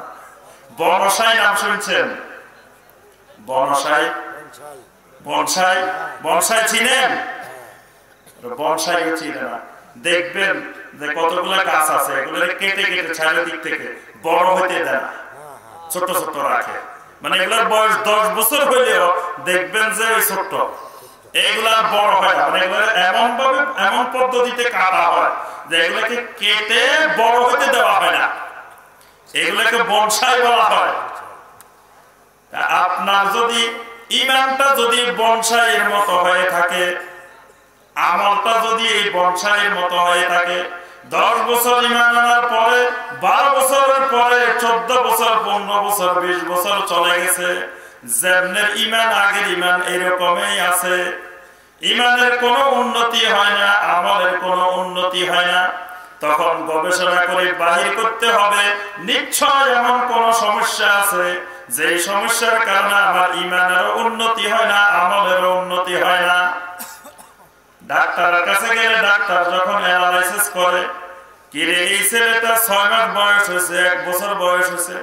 বনসাই নাম শুনছেন? বনসাই, বনসাই, বনসাই চিনেন? বনসাই চিনে না। দেখবেন যে কতগুলো গাছ আছে, এগুলো কেটে কেটে ছাড়ের দিক থেকে বড় হইতে দেয় না, ছোট ছোট রাখে। মানে এগুলোর বয়স 10 বছর হইলেও দেখবেন যে ওই ছোট্ট, এইগুলা বড় হয় না। মানে এগুলো এমন ভাবে, এমন পদ্ধতিতে কাটা হয় যে এগুলোকে কেটে বড় হইতে দেওয়া হয় না, এগুলোকে বনসাই বলা হয়। আপনার যদি ঈমানটা যদি বনসাইয়ের মতো হয়ে থাকে, আমলটা যদি এই বনসাইয়ের মতো হয়ে থাকে, 10 বছর ঈমান আনার পরে, 12 বছরের পরে, 14 বছর, 15 বছর, 20 বছর চলে গেছে, যেমনের ঈমান আগের ঈমান এরকমই আছে, ঈমানের কোনো উন্নতি হয় না, আমলের কোনো উন্নতি হয় না, তখন গবেষণা করে বাহির করতে হবে নিশ্চয় এমন কোন সমস্যা আছে যে সমস্যার কারণে আমার ঈমানেরও উন্নতি হয় না, আমলেরও উন্নতি হয় না। ডাক্তারের কাছে গেলে ডাক্তার যখন অ্যানালাইসিস করে, কি রে এই ছেলেটা 6 মাস বয়স হয়েছে, 1 বছর বয়স হয়েছে,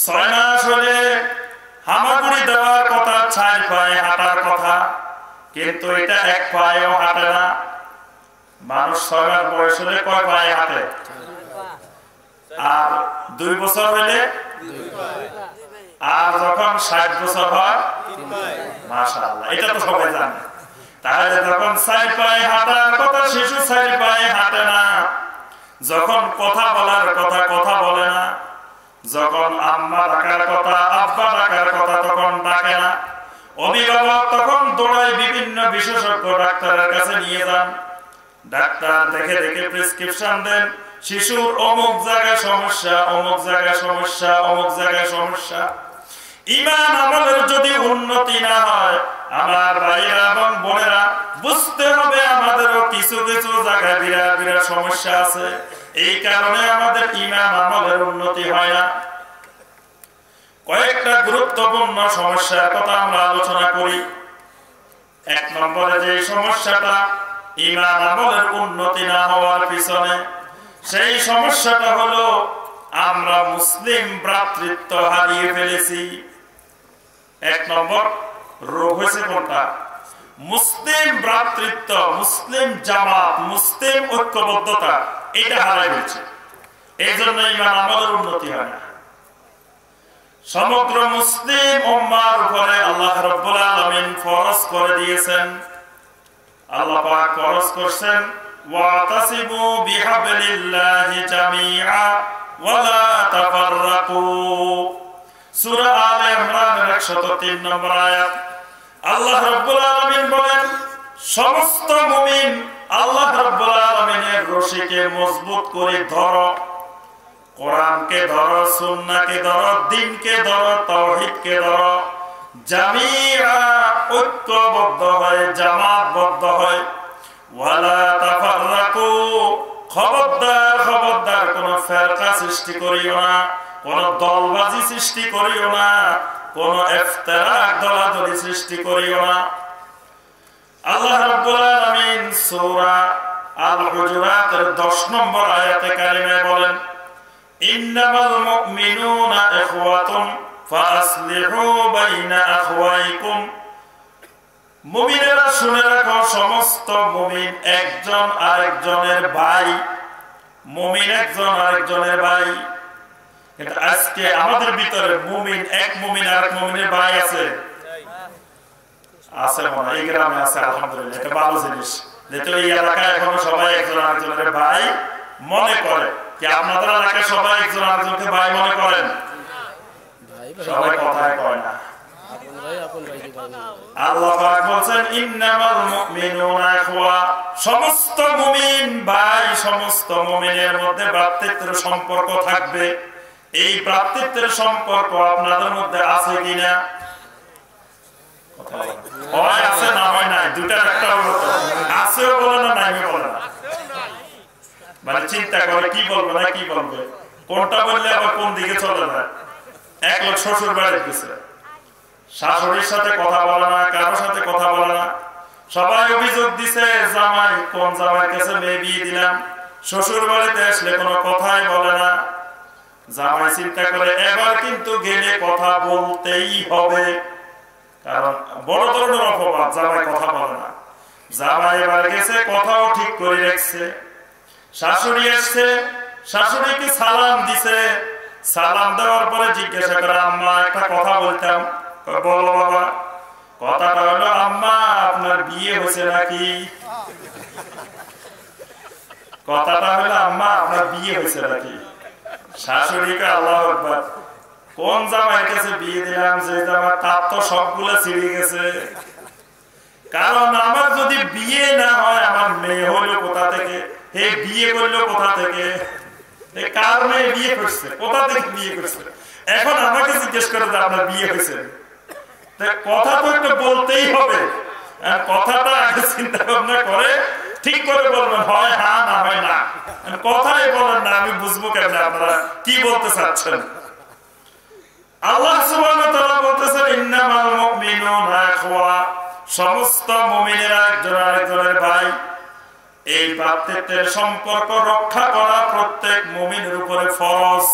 6 মাস হলে হামাগুড়ি দেওয়ার কথা, 4 পায়ে হাঁটার কথা, কিন্তু এটা 1 পায়েও হাঁটে না। মানুষ 6 মাস বয়স হলে কয় পায়ে হাঁটে? আর 2 বছর হলে, আর যখন 60 বছর হয়, মাশাআল্লাহ, এটা তো সবাই জানে। তাহলে যখন 4 পায়ে হাঁটার কথা শিশু 4 পায়ে হাঁটে না, যখন কথা বলার কথা কথা বলে না, যখন আম্মা ডাকার কথা আব্বা ডাকার কথা তখন ডাকে না, অভিভাবক তখন দৌড়ায় বিভিন্ন বিশেষজ্ঞ ডাক্তারের কাছে নিয়ে যান। ডাক্তার দেখে দেখে প্রেসক্রিপশন দেন, শিশুর অমুক জায়গায় সমস্যা, অমুক জায়গায় সমস্যা, অমুক জায়গায় সমস্যা। ঈমান আমলের যদি উন্নতি না হয়, আমার ভাইরা এবং বোনেরা, বুঝতে হবে আমাদেরও কিছু কিছু জায়গায় বিরাট বিরাট সমস্যা আছে। এই কারণে আমাদের ঈমান আমলের উন্নতি হয় না। কয়েকটা গুরুত্বপূর্ণ সমস্যার কথা আমরা আলোচনা করি। 1 নম্বরে যে সমস্যাটা ঈমান আমলের উন্নতি না হওয়ার পিছনে, সেই সমস্যাটা হলো আমরা মুসলিম ভ্রাতৃত্ব হারিয়ে ফেলেছি। 1 নম্বর রোগ হয়েছে কোনটা? মুসলিম ভ্রাতৃত্ব, মুসলিম জামাত, মুসলিম ঐক্যবদ্ধতা, এটা হারাই ফেলছে। এই জন্য ঈমান আমলের উন্নতি হয় না। সমগ্র মুসলিম উম্মার উপরে আল্লাহ রাব্বুল আলামিন ফরজ করে দিয়েছেন, আল্লাহ পাক ফরজ করেছেন, ওয়াতাসিবু বিহাবলিল্লাহি জামিআ ওয়া লা তাফাররাকু। সূরা আলে ইমরানের 103 নম্বর আয়াত। আল্লাহ রাব্বুল আলামিন বলেন, সমস্ত মুমিন আল্লাহ রাব্বুল আলামিনের রশিকে মজবুত করে ধরো, কোরআনকে ধরো, সুন্নাহকে ধরো, দ্বীনকে ধরো, তাওহীদকে ধরো, জামিআ ঐক্যবদ্ধ হয়, জামাতবদ্ধ হয়, ওয়ালা তাফাররাকু খবরদার খবরদার কোন ফেরকা সৃষ্টি করিও না, কোন দলবাজি সৃষ্টি করিও না, কোন ইফতিরাক দলাদলি সৃষ্টি করিও না। আল্লাহ রাব্বুল আলামিন সূরা আল হুজুরাতের 10 নম্বর আয়াতে কারিমায় বলেন, ইন্নামাল মুমিনুনা ইখওয়াতুন ফাসলিহু বাইনা আখওয়াইকুম। মুমিনেরা শুনে রাখো, সমস্ত মুমিন একজন আরেকজনের ভাই। মুমিন একজন আরেকজনের ভাই। কিন্তু আজকে আমাদের ভিতরে মুমিন এক মুমিন আর এক মুমিনের ভাই আছে, আছে মনে হয় এই গ্রামে আছে, আলহামদুলিল্লাহ, এটা ভালো জিনিস। যেহেতু এই এলাকায় এখনো সবাই একজন আরেকজনের ভাই মনে করে। কি আপনাদের এলাকায় সবাই একজন আরেকজনকে ভাই মনে করেন? সবাই কথায় কয় না। আল্লাহ পাক বলেন, ইন্নামাল মুমিনুনা ইখওয়া, সমস্ত মুমিন ভাই, সমস্ত মুমিনের মধ্যে ভ্রাতৃত্বের সম্পর্ক থাকবে। এই ভ্রাতৃত্বের সম্পর্ক আপনাদের মধ্যে আছে কিনা? হয় আছে, না হয় নাই, দুটার একটা হলো। আছেও বলে না, নাইও বলে না, মানে চিন্তা করে কি বলবে না কি বলবে, কোনটা বললে আবার কোন দিকে চলে যায়। এক লোক শ্বশুর বাড়ি গেছে, শাশুড়ির সাথে কথা বলে না, কারোর সাথে কথা বলে না। সবাই অভিযোগ দিছে, জামাই কোন জামাই কাছে মেয়ে বিয়ে দিলাম, শ্বশুর বাড়িতে আসলে কোনো কথাই বলে না। জামাই চিন্তা করে এবার কিন্তু গেলে কথা বলতেই হবে, কারণ বড় ধরনের অপবাদ জামাই কথা বলে না। জামাই এবার গেছে, কথাও ঠিক করে রাখছে। শাশুড়ি এসছে, শাশুড়িকে সালাম দিছে। সালাম দেওয়ার পরে জিজ্ঞাসা করে, আম্মা একটা কথা বলতাম। বলো বাবা। কথাটা হলো, আম্মা আপনার বিয়ে হয়েছে নাকি? কথাটা হলো, আম্মা আপনার বিয়ে হয়েছে নাকি? শাশুড়িকে আল্লাহু আকবার, কোন জামাইয়ের কাছে বিয়ে দিলাম যে জামা তার তো সবগুলো ছিঁড়ে গেছে। কারণ আমার যদি বিয়ে না হয়, আমার মেয়ে হইলো কোথা থেকে, হে বিয়ে করলো কোথা থেকে, কার মেয়ে বিয়ে করছে, কোথা থেকে বিয়ে করছে। এখন আমাকে জিজ্ঞেস করে যে আপনার বিয়ে হয়েছে, কথা তো একটু বলতেই হবে। কথাটা আগে চিন্তা ভাবনা করে ঠিক করে বলবেন, হয় হ্যাঁ না হয় না। কথাই বলেন না, আমি বুঝবো কেন আপনারা কি বলতে চাচ্ছেন। আল্লাহ সুবহানাহু ওয়া তাআলা বলতেছেন, ইন্নামাল মুমিনুনা ইখওয়া, সমস্ত মুমিনেরা একজন আরেকজনের ভাই। এই ভ্রাতৃত্বের সম্পর্ক রক্ষা করা প্রত্যেক মুমিনের উপরে ফরজ।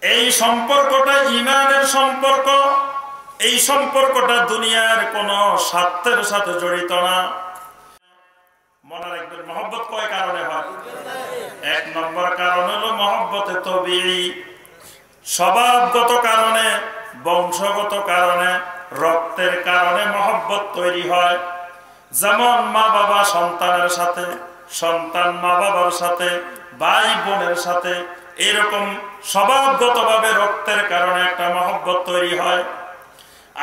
এই সম্পর্কটা ঈমানের সম্পর্ক। এই সম্পর্কটা দুনিয়ার কোন স্বার্থের সাথে জড়িত না। মনে রাখবেন, মহব্বত কয় কারণে হয়? এক নম্বর কারণ হলো মহব্বতে তবিঈ, স্বভাবগত কারণে, বংশগত কারণে, রক্তের কারণে মহব্বত তৈরি হয়। যেমন মা বাবা সন্তানের সাথে, সন্তান মা বাবার সাথে, ভাই বোনের সাথে, এরকম স্বভাবগতভাবে রক্তের কারণে একটা মহব্বত তৈরি হয়।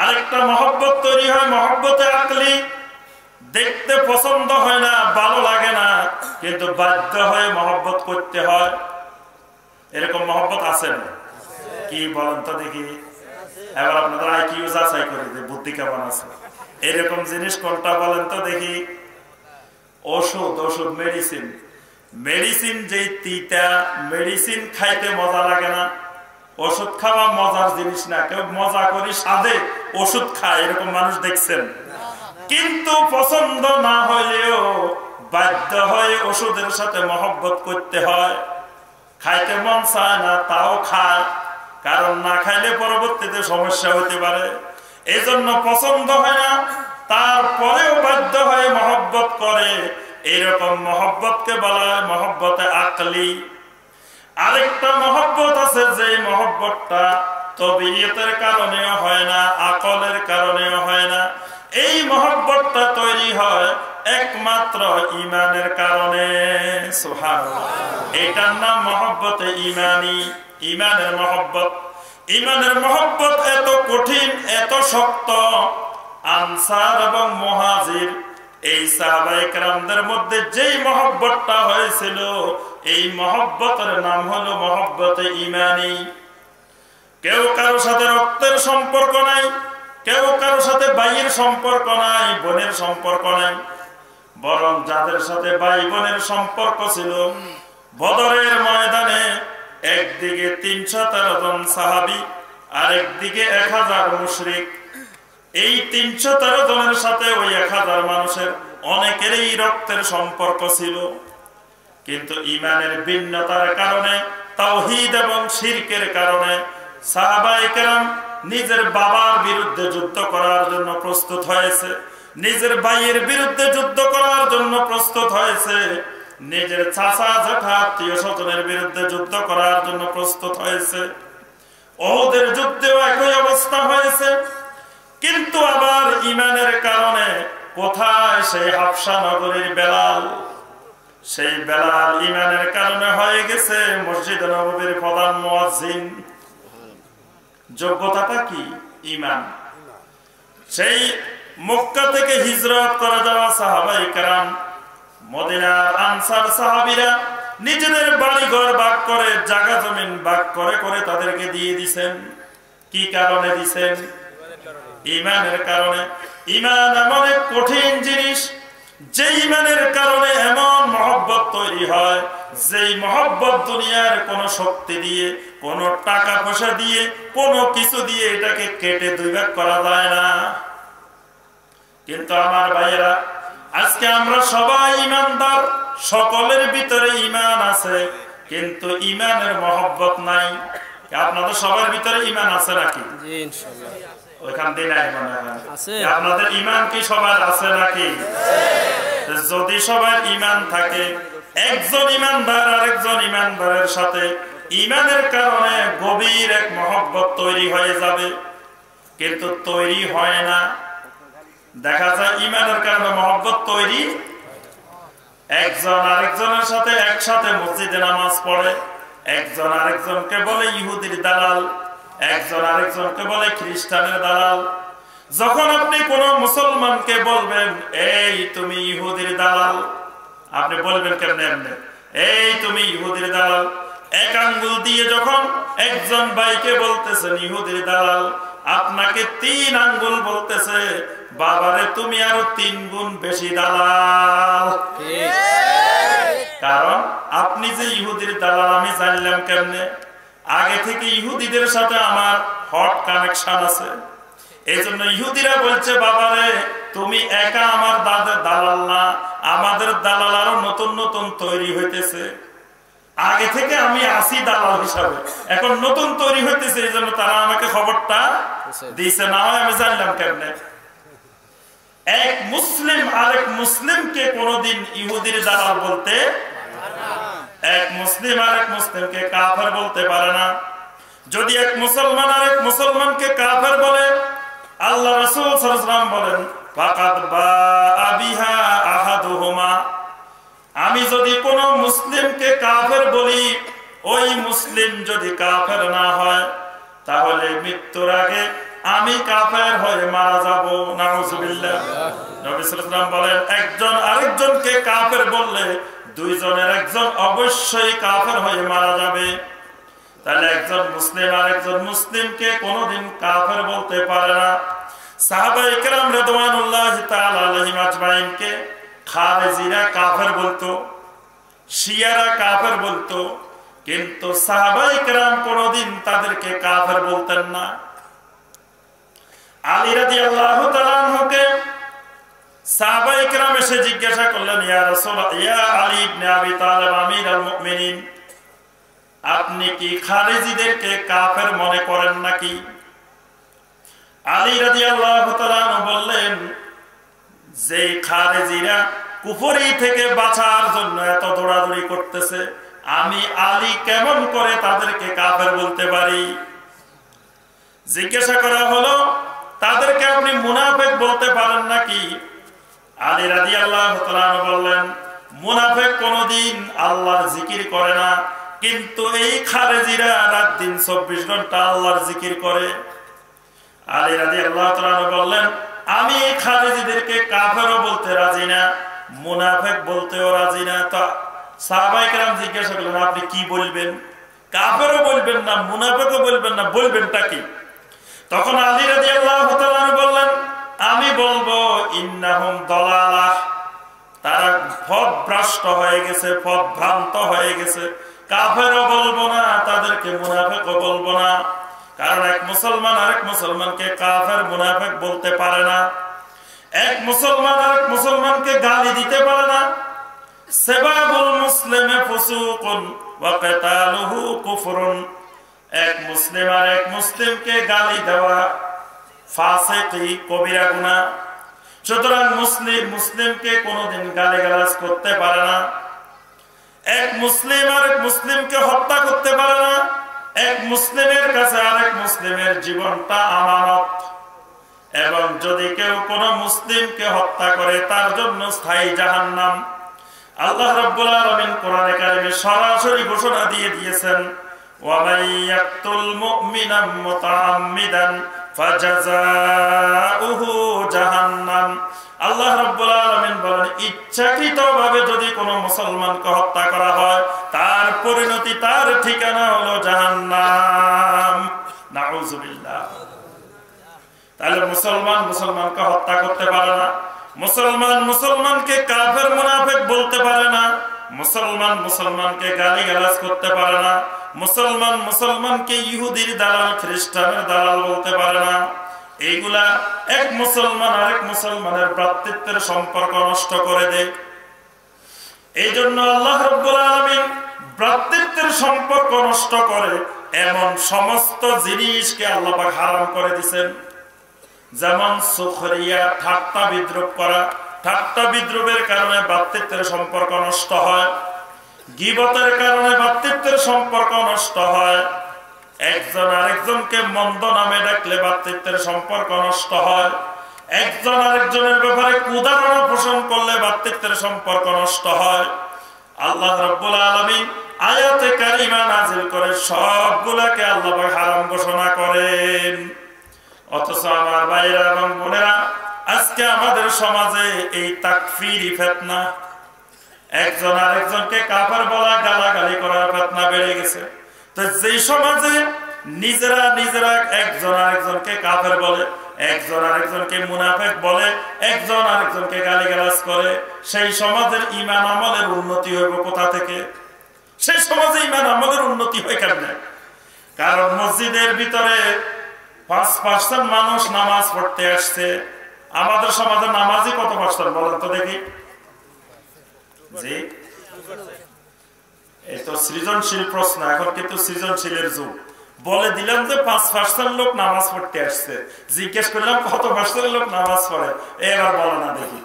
আরেকটা মহব্বত তৈরি হয় মহব্বতে আকলি, দেখতে পছন্দ হয় না, ভালো লাগে না, কিন্তু বাধ্য হয়ে মহব্বত করতে হয়। এরকম মহব্বত আছে না? কি বলেন তো দেখি। এবার আপনাদের আইকিউ যাচাই করে যে বুদ্ধি কেমন আছে। এরকম জিনিস কোনটা বলেন তো দেখি। ওষুধ, ওষুধ, মেডিসিন। মেডিসিন যেই তিতা, মেডিসিন খাইতে মজা লাগে না। ওষুধ খাওয়া মজার জিনিস না। কেউ মজা করি স্বাদে ওষুধ খায়, এরকম মানুষ দেখছেন? কিন্তু পছন্দ না হলেও বাধ্য হয়ে ওষুধের সাথে মহব্বত করতে হয়। খাইতে মন চায় না, তাও খায়, কারণ না খাইলে পরবর্তীতে সমস্যা হতে পারে। এই জন্য পছন্দ হয় না, তারপরেও বাধ্য হয়ে মহব্বত করে। এইরকম মহব্বতকে বলা হয় মহব্বতে আকলি। আরেকটা মহব্বত আছে, যে মহব্বতটা তবিয়তের কারণেও হয় না, আকলের কারণেও হয় না। এই মহব্বতটা তৈরি হয় একমাত্র ঈমানের কারণে। সুবহানাল্লাহ। এটার নাম মহব্বতে ঈমানি, ঈমানের মহব্বত। ঈমানের মহব্বত এত কঠিন, এত শক্ত। আনসার এবং মুহাজির, এই সাহাবায়ে কেরামদের মধ্যে যেই মহব্বতটা হয়েছিল, এই মহব্বতের নাম হলো মহব্বতে ঈমানি। কেউ কারোর সাথে রক্তের সম্পর্ক নাই, কেউ কারোর সাথে ভাইয়ের সম্পর্ক নাই, বোনের সম্পর্ক নাই, বরং যাদের সাথে ভাই বোনের সম্পর্ক ছিল, বদরের ময়দানে একদিকে 313 জন সাহাবী আর একদিকে 1000 মুশরিক। এই 313 জনের সাথে ওই 1000 মানুষের অনেকেরই রক্তের সম্পর্ক ছিল, কিন্তু ঈমানের ভিন্নতার কারণে, তাওহীদ এবং শিরকের কারণে সাহাবায়ে কেরাম নিজের বাবার বিরুদ্ধে যুদ্ধ করার জন্য প্রস্তুত হয়েছে, নিজের ভাইয়ের বিরুদ্ধে যুদ্ধ করার জন্য প্রস্তুত হয়েছে, নিজের চাচা জ্যাঠা আত্মীয় স্বজনের বিরুদ্ধে যুদ্ধ করার জন্য প্রস্তুত হয়েছে। ওহুদের যুদ্ধেও একই অবস্থা হয়েছে। কিন্তু আবার ঈমানের কারণে কোথায় সেই হাবশা নগরীর বেলাল, সেই বেলাল ঈমানের কারণে হয়ে গেছে মসজিদে নববীর প্রধান মুয়াজ্জিন। যোগ্যতাটা কি? ঈমান। সেই মক্কা থেকে হিজরত করে যাওয়া সাহাবায়ে কেরাম, মদিনার আনসার সাহাবীরা নিজেদের বাড়িঘর ভাগ করে, জায়গা জমিন ভাগ করে করে তাদেরকে দিয়ে দিয়েছেন। কি কারণে দিয়েছেন? ঈমানের কারণে। ঈমান এমন এক কঠিন জিনিস, যে ঈমানের কারণে এমন মহব্বত তৈরি হয়, যেই মহব্বত দুনিয়ার কোন শক্তি দিয়ে, কোন টাকা পয়সা দিয়ে, কোন কিছু দিয়ে এটাকে কেটে দুই ভাগ করা যায় না। কিন্তু আমার ভাইয়েরা, আজকে আমরা সবাই ঈমানদার, সকলের ভিতরে ঈমান আছে, কিন্তু ঈমানের মহব্বত নাই। আপনাদের সবার ভিতরে ঈমান আছে নাকি? জি ইনশাআল্লাহ। ওইখান দিয়ে নাই মনে হয় আছে। আপনাদের ঈমান কি সবার আছে নাকি? যদি সবার ঈমান থাকে, একজন ঈমানদার আরেকজন ঈমানদারের সাথে ঈমানের কারণে গভীর এক মহব্বত তৈরি হয়ে যাবে, কিন্তু তৈরি হয় না। দেখা যায় ঈমানের কারণে মহব্বত তৈরি, একজন আরেকজনের সাথে একসাথে মসজিদে নামাজ পড়ে, একজন আরেকজনকে বলে ইহুদির দালাল, একজন আরেকজনকে বলে খ্রিস্টানের দালাল। যখন আপনি কোন মুসলমানকে বলবেন এই তুমি ইহুদির দালাল, আপনি বলবেন কেমনে? এই তুমি ইহুদির দালাল। এক আঙ্গুল দিয়ে যখন একজন ভাইকে বলতেছেন ইহুদির দালাল, আপনাকে 3 আঙ্গুল বলতেছে বাবারে তুমি আরো 3 গুণ বেশি দালাল। কারণ আপনি যে ইহুদির দালাল আমি জানলাম কেমনে? আগে থেকে ইহুদিদের সাথে আমার হট কানেকশন আছে। এই জন্য ইহুদিরা বলছে বাবারে তুমি একা আমার দালাল না, আমাদের দালাল আরো নতুন নতুন তৈরি হইতেছে। আগে থেকে আমি আসি দালাল হিসাবে, এখন নতুন তৈরি হইতেছে, এই জন্য তারা আমাকে খবরটা দিয়েছে, না হয় আমি জানলাম কেমনে? এক মুসলিম আরেক মুসলিমকে কোনদিন ইহুদির দালাল বলতে, এক মুসলিম আরেক মুসলিমকে কাফের বলতে পারে না। যদি এক মুসলমান আরেক মুসলমানকে কাফের বলে, আল্লাহ রাসূল সাল্লাল্লাহু আলাইহি ওয়াসাল্লাম বলেন ফাকাদ বাআ বিহা আহাদুহুমা, আমি যদি কোন মুসলিমকে কাফের বলি, ওই মুসলিম যদি কাফের না হয়, তাহলে মৃত্যুর আগে আমি কাফের হয়ে মারা যাব। নাউজুবিল্লাহ। নবী সাল্লাল্লাহু আলাইহি ওয়াসাল্লাম বলেন একজন আরেকজনকে কাফের বললে দুইজনের একজন অবশ্যই কাফের হয়ে মারা যাবে। তাহলে একজন মুসলিম আরেকজন মুসলিমকে কোনদিন কাফের বলতে পারে না। সাহাবায়ে কেরাম রাদিয়াল্লাহু তাআলা আলাইহিম আজমাইনকে খারেজিরা কাফের বলতো, শিয়ারা কাফের বলতো, কিন্তু সাহাবায়ে কেরাম কোনদিন তাদেরকে কাফের বলতেন না। আলী রাদিয়াল্লাহু তাআলা আনহুকে সাহাবায়ে কেরাম এসে জিজ্ঞাসা করলেন, ইয়া রাসূলুল্লাহ, ইয়া আলী ইবনে আবি তালেব আমিরুল মুমিনিন, আপনি কি খারেজিদেরকে কাফের মনে করেন নাকি? আলী রাদিয়াল্লাহু তাআলা বললেন, যে খারেজিরা কুফরি থেকে বাঁচার জন্য এত দৌড়াদৌড়ি করতেছে, আমি আলী কেমন করে তাদেরকে কাফের বলতে পারি? জিজ্ঞাসা করা হলো, তাদেরকে আপনি মুনাফিক বলতে পারেন নাকি? আলী রাদিয়াল্লাহু তাআলা বললেন, মুনাফিক কোনদিন আল্লাহর জিকির করে না, কিন্তু এই খারেজিরা রাত দিন 24 ঘন্টা আল্লাহর জিকির করে। আলী রাদিয়াল্লাহু তাআলা বললেন, আমি এই খারেজিদেরকে কাফেরও বলতে রাজি না, মুনাফিক বলতেও রাজি না। তো সাহাবায়ে কেরাম জিজ্ঞাসা করলেন, আপনি কি বলবেন? কাফেরও বলবেন না, মুনাফিকও বলবেন না, বলবেনটা কি? তখন আলী রাদিয়াল্লাহু তাআলা বললেন, আমি বলবো ইন্নাহুম দালালাহ, তারা পথভ্রষ্ট হয়ে গেছে, পথভ্রান্ত হয়ে গেছে। কাফেরও বলবো না, তাদেরকে মুনাফিকও বলবো না, কারণ এক মুসলমান আরেক মুসলমানকে কাফের মুনাফিক বলতে পারে না। এক মুসলমান আরেক মুসলমানকে গালি দিতে পারে না। সাবাবুল মুসলিমে ফুসুকুন ওয়া কিতালুহু কুফরুন। এক মুসলিম আর এক মুসলিমকে গালি দেওয়া ফাসিকি, কবিরা গুনাহ। সুতরাং মুসলিম মুসলিমকে কোনোদিন গালিগালাজ করতে পারে না। এক মুসলিম আরেক মুসলিমকে হত্যা করতে পারে না। এক মুসলিমের কাছে আরেক মুসলিমের জীবনটা আমানত, এবং যদি কেউ কোন মুসলিমকে হত্যা করে তার জন্য স্থায়ী জাহান্নাম। আল্লাহ রাব্বুল আলামিন কোরআনে কারিমে সরাসরি ঘোষণা দিয়ে দিয়েছেন, ওয়া মান ইয়াকতুল মুমিনা মুতাআম্মিদান ফাজাযাউহু জাহান্নাম। আল্লাহ রাব্বুল আলামিন বলেন, ইচ্ছাকৃতভাবে যদি কোনো মুসলমানকে হত্যা করা হয় তার পরিণতি, তার ঠিকানা হলো জাহান্নাম। নাউযুবিল্লাহ। তাহলে মুসলমান মুসলমানকে হত্যা করতে পারে না, মুসলমান মুসলমানকে কাফের মুনাফিক বলতে পারে না, মুসলমান মুসলমানকে গালিগালাজ করতে পারে না, মুসলমান মুসলমানকে ইহুদির দালাল খ্রিস্টানের দালাল বলতে পারে না। এইগুলা এক মুসলমান আরেক মুসলমানের ভ্রাতৃত্বের সম্পর্ক নষ্ট করে দেয়। এই জন্য আল্লাহ রাব্বুল আলামিন ভ্রাতৃত্বের সম্পর্ক নষ্ট করে এমন সমস্ত জিনিসকে আল্লাহ পাক হারাম করে দিয়েছেন। যেমন সুখরিয়া, ঠাট্টা বিদ্রুপ করা। ঠাট্টা বিদ্রুপের কারণে ভ্রাতৃত্বের সম্পর্ক নষ্ট হয়। গীবতের কারণে ভ্রাতৃত্বের সম্পর্ক নষ্ট হয়। একজন আরেকজনকে মন্দ নামে ডাকলে ভ্রাতৃত্বের সম্পর্ক নষ্ট হয়। একজন আরেকজনের ব্যাপারে কুদারণা পোষণ করলে ভ্রাতৃত্বের সম্পর্ক নষ্ট হয়। আল্লাহ রাব্বুল আলামিন আয়াতে কারিমা নাযিল করে সবগুলাকে আল্লাহ হারাম ঘোষণা করেন। অথচ আমার ভাইরা এবং বোনেরা, আজকে আমাদের সমাজে এই তাকফিরি ফিতনা, একজন আরেকজনকে কাফের বলা, গালাগালি করার ফিতনা বেড়ে গেছে। তো যেই সমাজে নিজেরা নিজেরা একজন আরেকজনকে কাফের বলে, একজন আরেকজনকে মুনাফিক বলে, একজন আরেকজনকে গালিগালাজ করে, সেই সমাজের ঈমান আমলের উন্নতি হইব কোথা থেকে? সেই সমাজে ঈমান আমলের উন্নতি হয় কেমনে? কারণ মসজিদের ভিতরে 5% মানুষ নামাজ পড়তে আসছে। আমাদের সমাজে নামাজি কত পার্সেন্ট বলেন তো দেখি? জি, এই তো সৃজনশীল প্রশ্ন। এখন কিন্তু সৃজনশীলের যুগ। বলে দিলাম যে 5% লোক নামাজ পড়তে আসছে, জিজ্ঞেস করলাম কত পার্সেন্ট লোক নামাজ পড়ে, এবার বলো না দেখি।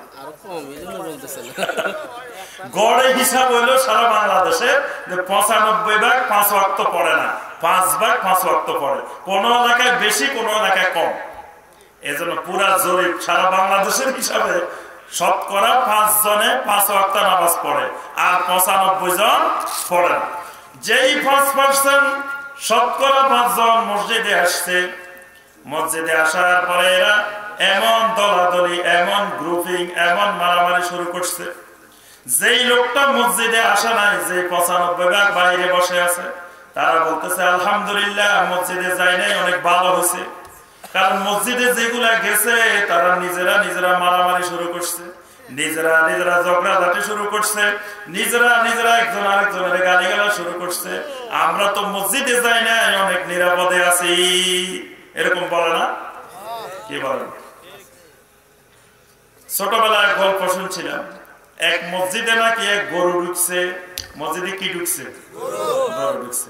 গড়ে হিসাব হইলো সারা বাংলাদেশে 95 ভাগ 5 ওয়াক্ত পড়ে না, 5 ভাগ 5 ওয়াক্ত পড়ে। কোন এলাকায় বেশি, কোন এলাকায় কম। এজন্য পুরা জরিপ সারা বাংলাদেশের হিসাবে শতকরা 5 জনে 5 ওয়াক্ত নামাজ পড়ে, আর 95 জন পড়ে না। যেই 5% শতকরা 5 জন মসজিদে আসছে, মসজিদে আসার পরে এরা এমন দলাদলি, এমন গ্রুপিং, এমন মারামারি শুরু করছে। যেই লোকটা মসজিদে আসে নাই, যে 95 ভাগ বাইরে বসে আছে, তারা বলতেছে আলহামদুলিল্লাহ মসজিদে যাই নাই, অনেক ভালো হয়েছে। কারণ মসজিদে যেগুলা গেছে তারা নিজেরা নিজেরা মারামারি শুরু করছে, নিজেরা নিজেরা ঝগড়াঝাটি শুরু করছে, নিজেরা নিজেরা একজন আরেকজনের গালিগালাজ শুরু করছে। আমরা তো মসজিদে যাই না, অনেক নিরাপদে আছি, এরকম বলে না? কি বলেন? ছোটবেলায় গল্প শুনছিলাম, এক মসজিদে নাকি এক গরু ঢুকছে। মসজিদে কি ঢুকছে? গরু ঢুকছে।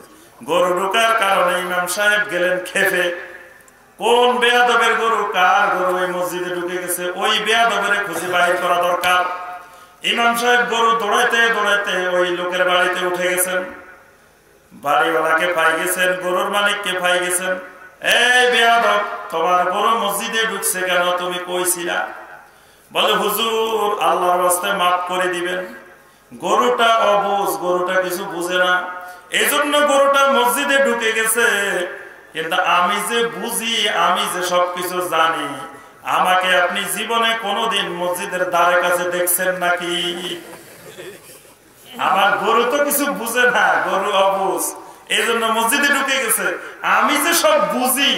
গরু ঢুকার কারণে ইমাম সাহেব গেলেন খেপে। কোন বেয়াদবের গরু, কার গরু এই মসজিদে ঢুকে গেছে, ওই বেয়াদবের খুঁজে বাহির করা দরকার। ইমাম সাহেব গরু দৌড়াইতে দৌড়াইতে ওই লোকের বাড়িতে উঠে গেছেন, বাড়িওয়ালাকে পাই গেছেন, গরুর মালিককে পাই গেছেন। এই বেয়াদব, তোমার গরু মসজিদে ঢুকছে কেন, তুমি কইছিলা? বলে হুজুর আল্লাহর রাস্তায় মাফ করে দিবেন, গরুটা অবুঝ, গরুটা কিছু বুঝে না, এজন্য গরুটা মসজিদে ঢুকে গেছে। কিন্তু আমি যে বুঝি, আমি যে সবকিছু জানি, আমাকে আপনি জীবনে কোনোদিন মসজিদের ধারে কাছে দেখছেন নাকি? আমার গরু তো কিছু বুঝে না, গরু অবুঝ, এই জন্য মসজিদে ঢুকে গেছে। আমি যে সব বুঝি,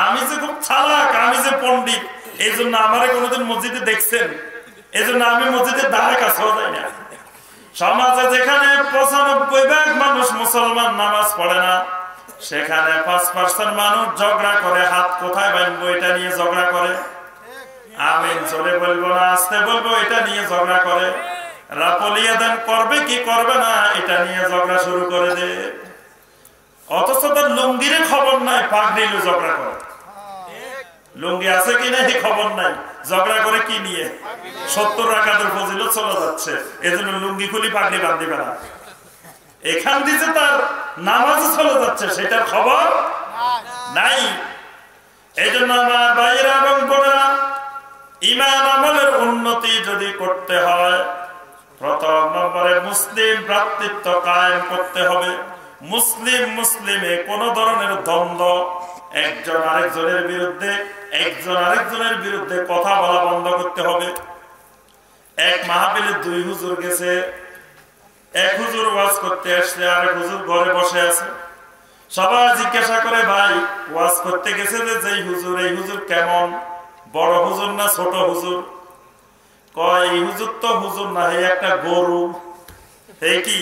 আমি যে খুব চালাক, আমি যে পণ্ডিত, এই জন্য আমারে কোনোদিন মসজিদে দেখছেন? এই জন্য আমি মসজিদের ধারে কাছেও যাই না। সমাজে যেখানে 95% মানুষ মুসলমান নামাজ পড়ে না, সেখানে 5% মানুষ ঝগড়া করে, হাত কোথায় বাঁধবো এটা নিয়ে ঝগড়া করে। আমিন জোরে বলবো না আস্তে বলবো এটা নিয়ে ঝগড়া করে। রাপলিয়া দান করবে কি করবে না এটা নিয়ে ঝগড়া শুরু করে দে। অথচ তার লুঙ্গির খবর নাই, পাগড়িলও ঝগড়া করে। লুঙ্গি আছে কিনা এই খবর নাই, ঝগড়া করে কি নিয়ে? 70 রাকাতের ফজিলত চলে যাচ্ছে, এজন্য লুঙ্গি খুলি পাগড়ি বাঁধিবে না। এখান দিয়ে তার নামাজ চলে যাচ্ছে, সেটার খবর নাই। এই জন্য আমার ভাইয়েরা এবং বোনেরা, ঈমান আমলের উন্নতি যদি করতে হয়, প্রথম নম্বরে মুসলিম ভ্রাতৃত্ব কায়েম করতে হবে। মুসলিমে কোন ধরনের দ্বন্দ্ব, একজন আরেকজনের বিরুদ্ধে কথা বলা বন্ধ করতে হবে। এক মাহফিলে 2 হুজুর গেছে, এক হুজুর ওয়াজ করতে আসছে, আরেক হুজুর ঘরে বসে আছে। সবাই জিজ্ঞাসা করে, ভাই ওয়াজ করতে গেছে যে এই হুজুর কেমন, বড় হুজুর না ছোট হুজুর? কয় এই হুজুর তো হুজুর না, এই একটা গরু। এই কি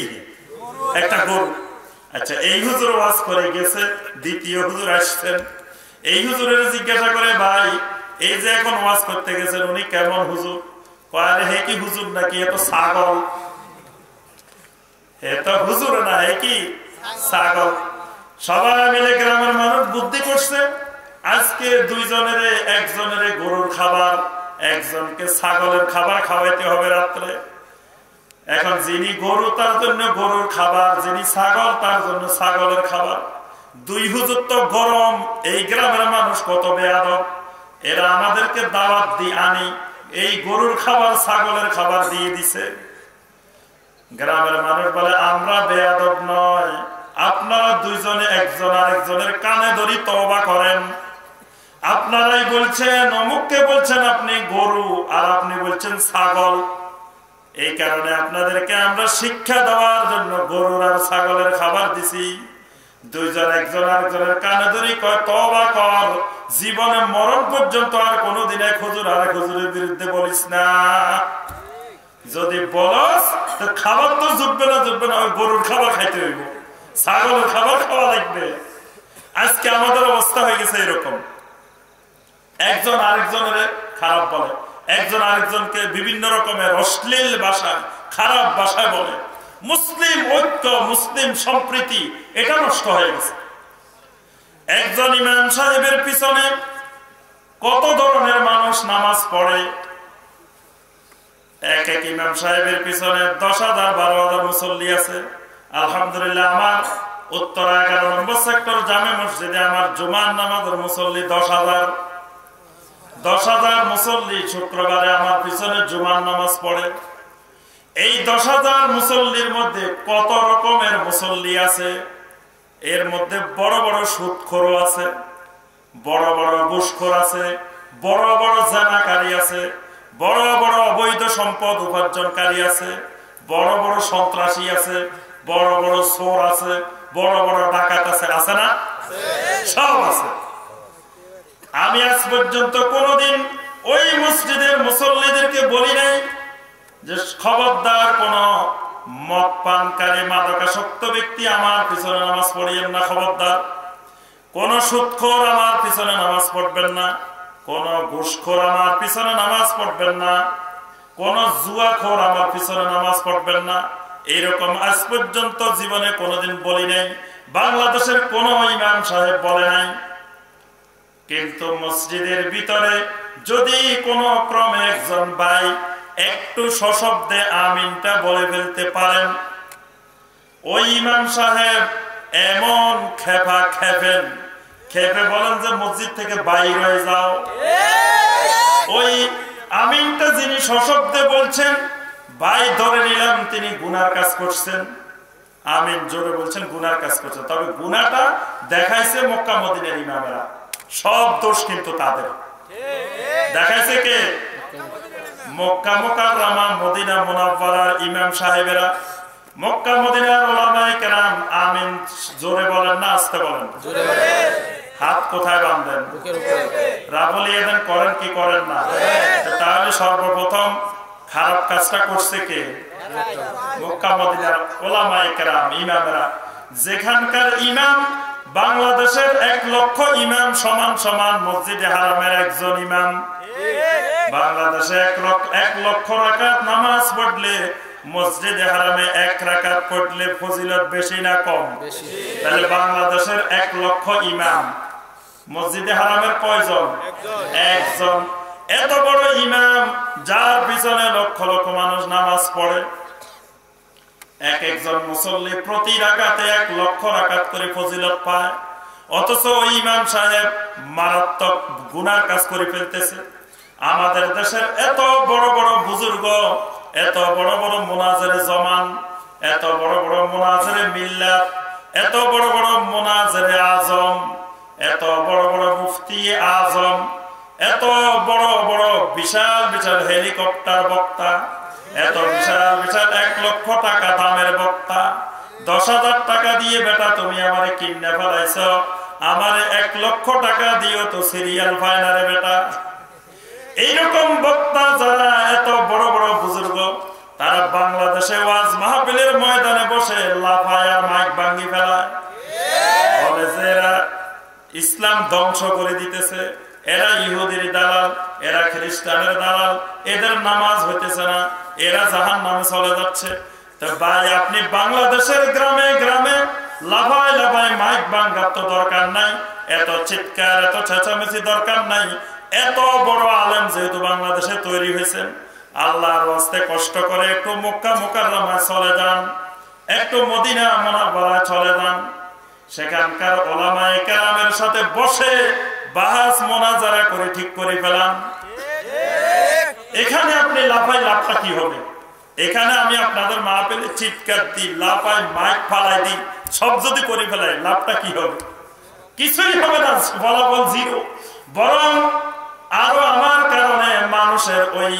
একটা গরু? আচ্ছা, এই হুজুর ওয়াজ করে গেছে, দ্বিতীয় হুজুর আসছেন। এই হুজুরের জিজ্ঞাসা করে, ভাই এই যে এখন ওয়াজ করতে গেছেন উনি কেমন হুজুর? কয় আরে হে কি হুজুর নাকি, এ তো ছাগল। হে তো হুজুর না, হে কি ছাগল। সবাই মিলে গ্রামের মানুষ বুদ্ধি করছে, আজকে একজনের গরুর খাবার, একজনকে ছাগলের খাবার খাওয়াইতে হবে রাত্রে। এখন যিনি গরু তার জন্য গরুর খাবার, যিনি ছাগল তার জন্য ছাগলের খাবার। 2 হুজুর তো গরম। এই গ্রামের মানুষ কত বেয়াদব, এরা আমাদেরকে দাওয়াত দিয়ে আনি, এই গরুর খাবার ছাগলের খাবার দিয়ে দিছে। গ্রামের মানুষ বলে, আমরা বেয়াদব নয়, আপনারা দুইজনে একজন আরেকজনের কানে ধরি তওবা করেন। আপনারাই বলছেন, অমুককে বলছেন আপনি গরু, আর আপনি বলছেন ছাগল। এই কারণে আপনাদেরকে আমরা শিক্ষা দেওয়ার জন্য গরুর আর ছাগলের খাবার দিছি। দুইজন একজন আরেকজনের কানে ধরি কয় তওবা কর, জীবনে মরণ পর্যন্ত আর কোনোদিন এক হুজুর আরেক হুজুরের বিরুদ্ধে বলিস না। যদি বলস তো খাবার তো জুটবে না, ওই গরুর খাবার খাইতে হইব, ছাগলের খাবার খাওয়া লাগবে। আজকে আমাদের অবস্থা হয়ে গেছে এরকম, একজন আরেকজনের খারাপ বলে, একজন আরেকজনকে বিভিন্ন রকমের অশ্লীল ভাষা, খারাপ ভাষায় বলে। মুসলিম ঐক্য, মুসলিম সম্প্রীতি এটা নষ্ট হয়ে গেছে। একজন ইমাম সাহেবের পিছনে কত ধরনের মানুষ নামাজ পড়ে। এক ইমাম সাহেবের পিছনে 10,000 12,000 মুসল্লি আছে। আলহামদুলিল্লাহ, আমার উত্তরা 11 নম্বর সেক্টর জামে মসজিদে আমার জুমার নামাজের মুসল্লি 10,000 মুসল্লি শুক্রবারে আমার পিছনে জুমার নামাজ পড়ে। এই 10,000 মুসল্লির মধ্যে কত রকমের মুসল্লি আছে। এর মধ্যে বড় বড় সুদখোর আছে, বড় বড় ঘুষখোর আছে, বড় বড় জানাকারী আছে, বড় বড় অবৈধ সম্পদ উপার্জনকারী আছে, বড় বড় সন্ত্রাসী আছে, বড় বড় চোর আছে, বড় বড় ডাকাত আছে, আছে না? সব আছে। আমি আজ পর্যন্ত কোনদিন ওই মসজিদের মুসল্লিদেরকে বলি নাই যে খবরদার কোন মদ পানকারী মাদকাসক্ত ব্যক্তি আমার পিছনে নামাজ পড়িয়েন না, খবরদার। কোন সুদখোর আমার পিছনে নামাজ পড়বেন না, কোন ঘুষখোর আমার পিছনে নামাজ পড়বেন না, কোন জুয়াখোর আমার পিছনে নামাজ পড়বেন না। এইরকম আজ পর্যন্ত জীবনে কোনোদিন বলি নাই, বাংলাদেশের কোন ইমাম সাহেব বলে নাই। কিন্তু মসজিদের ভিতরে যদি কোনো ক্রমে একজন ভাই একটু সশব্দে আমিনটা বলে ফেলতে পারেন, ওই ইমাম সাহেব এমন খেপে বলেন যে মসজিদ থেকে বাইর হয়ে যাও। ওই আমিনটা যিনি সশব্দে বলছেন, ভাই ধরে নিলাম তিনি গুনার কাজ করছেন, আমিন জোরে বলছেন গুনার কাজ করছেন, তবে গুনাটা দেখাইছে মক্কা মদিনার ইমামেরা, সব দোষ কিন্তু তাদের। দেখাইছে কে? মক্কা মুকাররমা মদিনা মুনাওয়ারার ইমাম সাহেবেরা। মক্কা মদিনার উলামায়ে কেরাম আমিন জোরে বলেন না আস্তে বলেন? হাত কোথায় বাঁধেন? রাবলিয়ে দেন, করেন কি করেন না? তাহলে সর্বপ্রথম খারাপ কাজটা করছে কে? মক্কা মদিনার ওলামায়ে কেরাম, ইমামরা। যেখানকার ইমাম বাংলাদেশের 1 লক্ষ ইমাম সমান সমান মসজিদে হারামের একজন ইমাম। বাংলাদেশে 1 লক্ষ রাকাত নামাজ পড়লে মসজিদে হারামে 1 রাকাত পড়লে ফজিলত বেশি না কম? তাহলে বাংলাদেশের 1 লক্ষ ইমাম, মসজিদে হারামের কয়জন? একজন। এত বড় ইমাম যার পিছনে লক্ষ লক্ষ মানুষ নামাজ পড়ে, একজন মুসল্লি প্রতি রাকাতে 1 লক্ষ রাকাত করে ফজিলত পায়, অথচ ওই ইমাম সাহেব মারাত্মক গুনার কাজ করে ফেলতেছে। আমাদের দেশের এত বড় বড় বুজুর্গ, এত বড় বড় মুনাজিরে জমান, এত বড় বড় মুনাজিরে মিল্লাত, এত বড় বড় মুনাজিরে আজম, এত বড় বড় মুফতি আজম, এত বড় বড় বিশাল বিশাল হেলিকপ্টার বক্তা, এত বিশাল বিশাল 1 লক্ষ টাকা দামের বক্তা, 10,000 টাকা দিয়ে বেটা তুমি আমারে কিনে ফেলাইছ, আমারে 1 লক্ষ টাকা দিও তো সিরিয়াল ফাইনারে বেটা। এইরকম বক্তা যারা এত বড় বড় বুজুর্গ, তারা বাংলাদেশে ওয়াজ মাহফিলের ময়দানে বসে লাফায় আর মাইক ভাঙি ফেলায়, বলে যে এরা ইসলাম ধ্বংস করে দিতেছে, এরা ইহুদির দালাল, এরা খ্রিস্টানের দালাল, এদের নামাজ হইতেছে না, এরা জাহান্নামে চলে যাচ্ছে। তো ভাই, আপনি বাংলাদেশের গ্রামে গ্রামে লাফায় লাফায় মাইক ভাঙার তো দরকার নাই, এত চিৎকার এত চেঁচামেচি দরকার নাই। এত বড় আলেম যেহেতু বাংলাদেশে তৈরি হয়েছেন, আল্লাহর ওয়াস্তে কষ্ট করে একটু মক্কা মুকাররমায় চলে যান, একটু মদিনা মুনাওয়ারায় চলে যান, সেখানকার ওলামায়ে কেরামের সাথে বসে বাহাস মোনাজারা করে ঠিক করে ফেলান। এখানে আপনি লাফাই, লাভটা কি হবে? এখানে আমি আপনাদের মাহফিলে চিৎকার দিই, লাফাই, মাইক ফালাই দিই, সব যদি করে ফেলাই, লাভটা কি হবে? কিছুই হবে না, ফলাফল জিরো। বরং আরো আমার কারণে মানুষের ওই,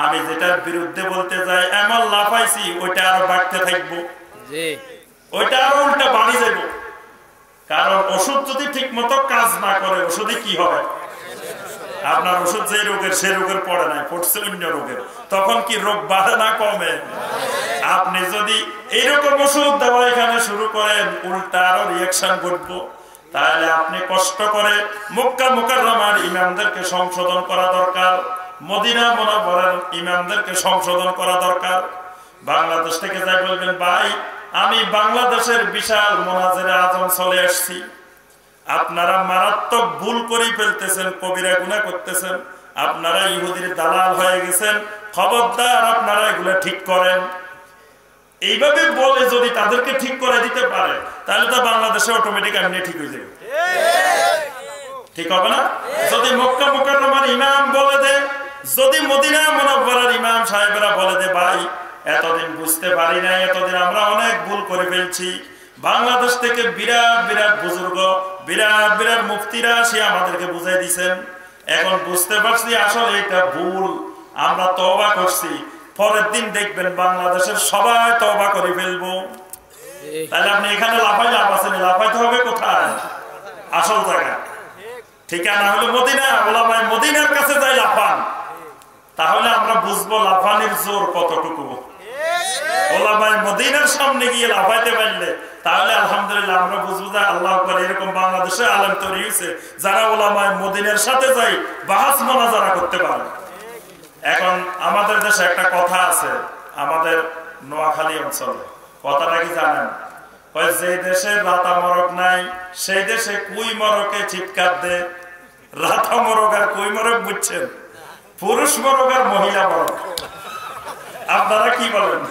আমি যেটার বিরুদ্ধে বলতে যাই, এমন লাফাইছি ওইটা আরো বাড়তে থাকবো, ওইটা আরো উল্টা বাড়ি যাব। কারণ ওষুধ যদি ঠিক মতো কাজ না করে, ওষুধে কি হবে? আপনার ওষুধ যে রোগের, সে রোগের পড়ে নাই, পড়ছে অন্য রোগের, তখন কি রোগ বাড়ে না কমে? আপনি যদি এইরকম ওষুধ দেওয়া এখানে শুরু করেন, উল্টা আরো রিয়াকশন ঘটবো। তাহলে আপনি কষ্ট করে মক্কা মুকাররমার ইমামদেরকে সংশোধন করা দরকার, মদিনা মুনাওয়ারার ইমামদেরকে সংশোধন করা দরকার। বাংলাদেশ থেকে যাই বলবেন, ভাই আমি বাংলাদেশের বিশাল মুনাজিরে আজম চলে আসছি, আপনারা মারাত্মক ভুল করে ফেলতেছেন, কবিরা গুনাহ করতেছেন, আপনারা ইহুদির দালাল হয়ে গেছেন, খবরদার আপনারা এগুলা ঠিক করেন। এইভাবে বলে যদি তাদেরকে ঠিক করে দিতে পারে, তাহলে তো বাংলাদেশে অটোমেটিক এমনি ঠিক হয়ে যাবে, ঠিক হবে না? যদি মক্কা মুকাররমার ইমাম বলে দে, যদি মদিনা মুনাওয়ারার ইমাম সাহেবরা বলে দে, ভাই এতদিন বুঝতে পারি নাই, এতদিন আমরা অনেক ভুল করে ফেলছি, বাংলাদেশ থেকে বিরাট বিরাট বুজুর্গ, বিরাট বিরাট মুফতিরা সে আমাদেরকে বুঝাই দিয়েছেন, এখন বুঝতে পারছি আসলে এটা ভুল, আমরা তওবা করছি, পরের দিন দেখবেন বাংলাদেশের সবাই তওবা করে ফেলবো। তাহলে আপনি এখানে লাফাই, লাভ আছে না? লাফাইতে হবে কোথায়? আসল জায়গা, ঠিকানা হলো মদিনা। ওলামায়ে মদিনার কাছে যাই লাফান, তাহলে আমরা বুঝবো লাফানির জোর কতটুকু। ওলামায়ে মদিনার সামনে গিয়ে লাফাইতে পারলে তাহলে আলহামদুলিল্লাহ আমরা বুঝবো যে আল্লাহ আকবার, এরকম বাংলাদেশে আলেম তৈরি হয়েছে যারা ওলামায়ে মদিনার সাথে যাই বাহাস মোনাজারা করতে পারে। এখন আমাদের দেশে একটা কথা আছে, আমাদের নোয়াখালী অঞ্চলে, কথাটা কি জানেন? যে দেশে রাতা মরক নাই, সেই দেশে কুই মরকে চিৎকার দে। রাতা মরক আর কুই মরক বুঝছেন? পুরুষ মরক আর মহিলা মরক। আপনারা কি বলেন?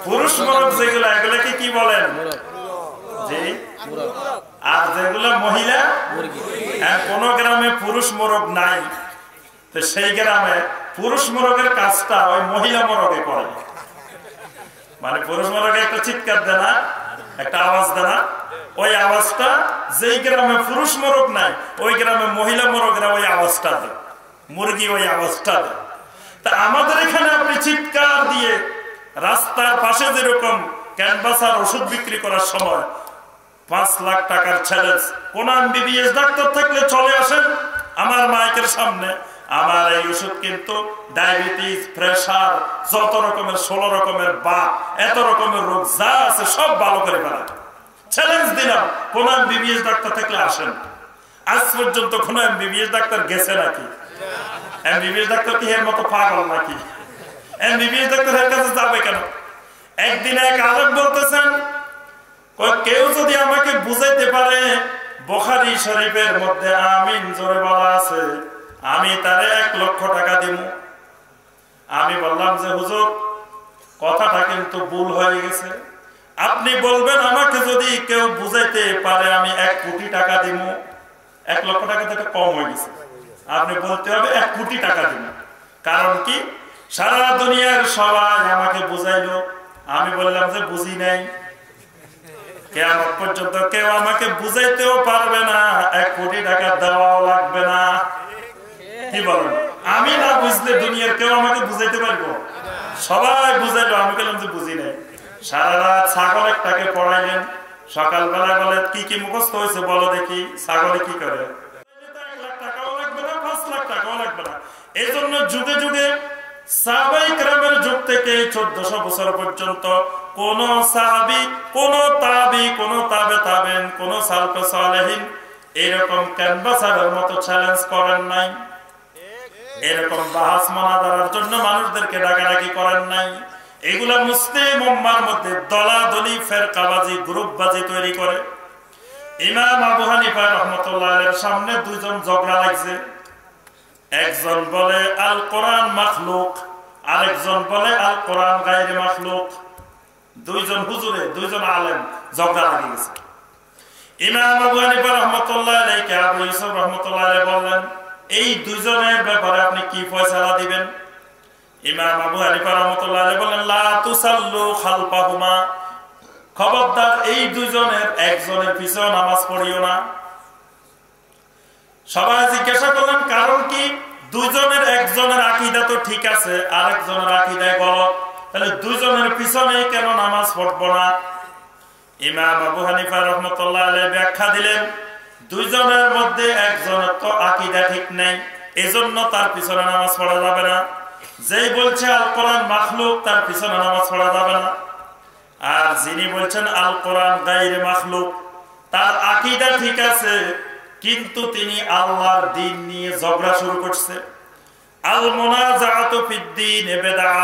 পুরুষ মরক যেগুলো, এগুলোকে কি বলেন? জি। আর যেগুলো মহিলা, কোন গ্রামে পুরুষ মরক নাই, তো সেই গ্রামে পুরুষ মরকের কাজটা ওই মহিলা মরকে করে। মানে পুরুষ মরকে একটা চিৎকার দেয় না, একটা আওয়াজ দেয় না, ওই আওয়াজটা যেই গ্রামে পুরুষ মরক নাই, ওই গ্রামে মহিলা মরকেরা ওই আওয়াজটা দেয়, মুরগি ওই আওয়াজটা দেয়। তা আমাদের এখানে আপনি চিৎকার দিয়ে রাস্তার পাশে যেরকম ক্যানভাসার ওষুধ বিক্রি করার সময় 5 লাখ টাকার চ্যালেঞ্জ, কোন MBBS ডাক্তার থাকলে চলে আসেন আমার মাইকের সামনে, আমার এই ওষুধ কিন্তু ডায়াবেটিস, প্রেসার, যত রকমের 16 রকমের বাত, এত রকমের রোগ যা আছে সব ভালো করে ফেলে। চ্যালেঞ্জ দিলাম, কোন এমবিবিএস ডাক্তার থাকলে আসেন। আজ পর্যন্ত কোন এমবিবিএস ডাক্তার গেছে নাকি? এমবিবিএস ডাক্তার কি এর মতো পাগল নাকি? এমবিবিএস ডাক্তারের কাছে যাবে কেন? একদিন এক আলেম বলতেছেন, কেউ যদি আমাকে বুঝাইতে পারে বুখারী শরীফের মধ্যে আমিন জোরে বলা আছে, আমি তারে 1 লক্ষ টাকা দিব। আমি বললাম যে হুজুর, কথাটা কিন্তু ভুল হয়ে গেছে। আপনি বলবেন আমাকে যদি কেউ বুঝাইতে পারে আমি 1 কোটি টাকা দিব। 1 লক্ষ টাকা থেকে কম হয়ে গেছে, আপনি বলতে হবে 1 কোটি টাকা দিব। কারণ কি, সারা দুনিয়ার সবাই আমাকে বুঝাইলো, আমি বললাম যে বুঝি নাই। কিয়ামত পর্যন্ত কেউ আমাকে বুঝাইতেও পারবে না, 1 কোটি টাকা দেওয়াও লাগবে না। কি বলেন? আমি না বুঝলে দুনিয়ার কেউ আমাকে বুঝাইতে পারবো? সবাই বুঝাইলো, আমি বললাম যে বুঝি নাই। সারা রাত ছাগল একটাকে পড়াইলেন, সকালবেলা বলে কি কি মুখস্থ হয়েছে বলো দেখি, ছাগলে কি করে? 1 লাখ টাকাও লাগবে না, 5 লাখ টাকাও লাগবে না। এই জন্য যুগে যুগে সাহাবায়ে কেরামের যুগ থেকে 1400 বছর পর্যন্ত কোন সাহাবী, কোন তাবী, কোন তাবে তাবেন, কোন সালফে সালেহিন এরকম ক্যানভাসারের মতো চ্যালেঞ্জ করেন নাই, এরকম বাহাস মানাদারের জন্য মানুষদেরকে ডাকাডাকি করেন নাই। এগুলা মুসলিম উম্মার মধ্যে দলাদলি, ফেরকাবাজি, গ্রুপবাজি তৈরি করে। ইমাম আবু হানিফা রাহমাতুল্লাহ আলাইহির সামনে 2 জন ঝগড়া লাগছে। একজন বলে আল কোরআন মাখলুক, আরেকজন বলে আল কোরআন গায়রে মাখলুক। 2 জন হুজুরে, 2 জন আলেম ঝগড়া লাগি গেছে। ইমাম আবু হানিফা রাহমাতুল্লাহ আলাইহি আবু ইউসুফ রাহমাতুল্লাহ আলাইহি বললেন, এই 2 জনের ব্যাপারে আপনি কি ফয়সালা দিবেন? ইমাম আবু হানিফা রাহমাতুল্লাহ আলাইহি বললেন, লা তুসাল্লু খালফাহুমা, খবরদার এই 2 জনের একজনের পিছনে নামাজ পড়িও না। সবাই জিজ্ঞাসা করলেন কারণ কি? 2 জনের একজনের আকীদা তো ঠিক আছে, আরেকজনের আকীদা গলত, তাহলে 2 জনের পিছনে কেন নামাজ পড়বো না? ইমাম আবু হানিফা রাহমাতুল্লাহ আলাইহি ব্যাখ্যা দিলেন, 2 জনের মধ্যে একজনের তো আকীদা ঠিক নেই, এজন্য তার পিছনে নামাজ পড়া যাবে না। যেই বলছে আল কোরআন মাখলুক, তার পিছনে নামাজ পড়া যাবে না। আর যিনি বলছেন আল কোরআন গায়রে মাখলুক, তার আকীদা ঠিক আছে, কিন্তু তিনি আল্লাহর দ্বীন নিয়ে ঝগড়া শুরু করছে। আল মুনাজাআতু ফিদ-দ্বীন বিদআহ,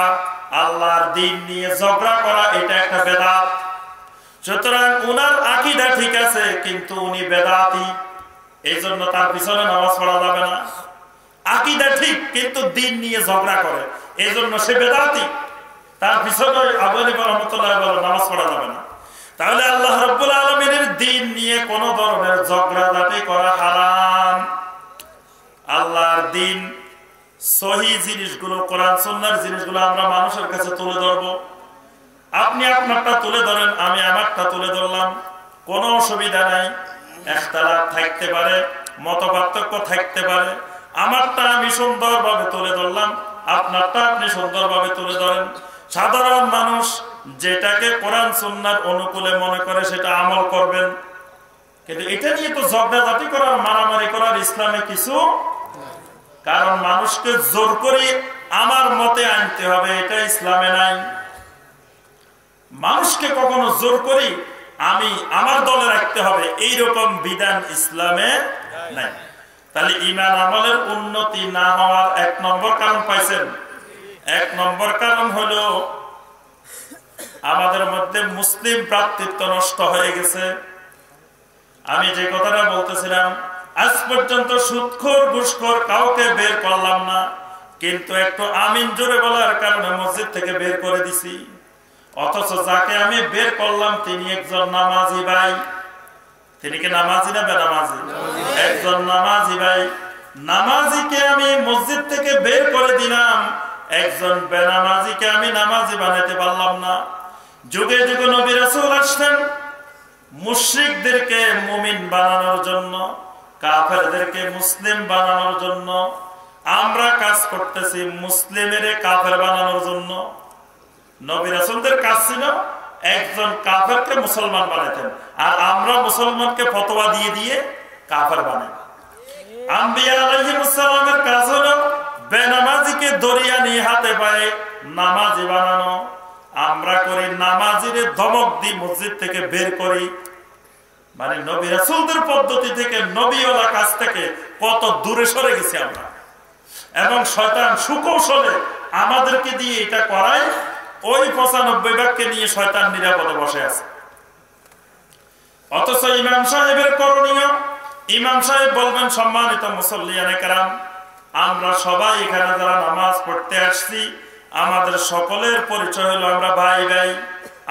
আল্লাহর দ্বীন নিয়ে ঝগড়া করা এটা একটা বেদাত। সুতরাং উনার আকীদা ঠিক আছে, কিন্তু উনি বেদাতি, এইজন্য তার পিছনে নামাজ পড়া যাবে না। আকীদা ঠিক, কিন্তু দ্বীন নিয়ে ঝগড়া করে, এইজন্য সে বেদাতি, তার পিছনে আবু হানিফা রাহমাতুল্লাহ বলে নামাজ পড়া যাবে না। তাহলে আল্লাহ রাব্বুল আলামিনের দ্বীন নিয়ে কোন ধরনের ঝগড়াঝাটি করা হারাম। আল্লাহর দ্বীন, সহিহ জিনিসগুলো, কোরআন সুন্নাহর জিনিসগুলো আমরা মানুষের কাছে তুলে ধরব। আপনি আপনারটা তুলে ধরেন, আমি আমারটা তুলে ধরলাম, কোনো অসুবিধা নাই। ইখতিলাফ থাকতে পারে, মতপার্থক্য থাকতে পারে, আমারটা আমি সুন্দরভাবে তুলে ধরলাম, আপনারটা আপনি সুন্দরভাবে তুলে ধরেন। সাধারণ মানুষ যেটাকে কোরআন সুন্নাহর অনুকূলে মনে করে সেটা আমল করবেন, কিন্তু এটা নিয়ে তো ঝগড়াঝাটি করার, মারামারি করার ইসলামে কিছু, কারণ মানুষকে জোর করে আমার মতে আনতে হবে এটা ইসলামে নাই। মানুষকে কখনো জোর করি আমি আমার দলে রাখতে হবে এইরকম বিধান ইসলামে নাই। তাহলে ঈমান আমলের উন্নতি না হওয়ার 1 নম্বর কারণ পাইছেন। 1 নম্বর কারণ হলো আমাদের মধ্যে মুসলিম ভ্রাতৃত্ব নষ্ট হয়ে গেছে। আমি যে কথাটা বলতেছিলাম, আজ পর্যন্ত সুদখোর ঘুষখোর কাউকে বের করলাম না, কিন্তু একটু আমিন জোরে বলার কারণে মসজিদ থেকে বের করে দিছি। অথচ যাকে আমি বের করলাম তিনি একজন নামাজি ভাই। তিনি কি নামাজি না বেনামাজি? একজন নামাজি ভাই। নামাজিকে আমি মসজিদ থেকে বের করে দিলাম, একজন বেনামাজিকে আমি নামাজি বানাতে পারলাম না। যুগে যুগে নবী রাসূল আসছেন মুশরিকদেরকে মুমিন বানানোর জন্য, কাফেরদেরকে মুসলিম বানানোর জন্য। আমরা কাজ করতেছি মুসলিমের কাফের বানানোর জন্য। নবী রাসূলদের কাজ ছিল একজন কাফেরকে মুসলমান বানাতেন, আর আমরা মুসলমানকে ফতোয়া দিয়ে দিয়ে কাফের বানাই। আম্বিয়া আলাইহিস সালামের কাজ হলো বেনামাজিকে দরিয়া নিয়ে হাতে পায়ে নামাজি বানানো, আমরা করি নামাজিরে ধমক দি মসজিদ থেকে বের করি। মানে নবী রাসূলদের পদ্ধতি থেকে, নবীওয়ালা কাজ থেকে কত দূরে সরে গেছি আমরা। এবং শয়তান সুকৌশলে আমাদেরকে দিয়ে এটা করায়, ওই 95 ভাগকে নিয়ে শয়তান নিরাপদে বসে আছে। অথচ ইমাম সাহেবের করণীয়, ইমাম সাহেব বলবেন, সম্মানিত মুসল্লিয়ানে কেরাম, আমরা সবাই এখানে যারা নামাজ পড়তে আসছি, আমাদের সকলের পরিচয় হলো আমরা ভাই ভাই,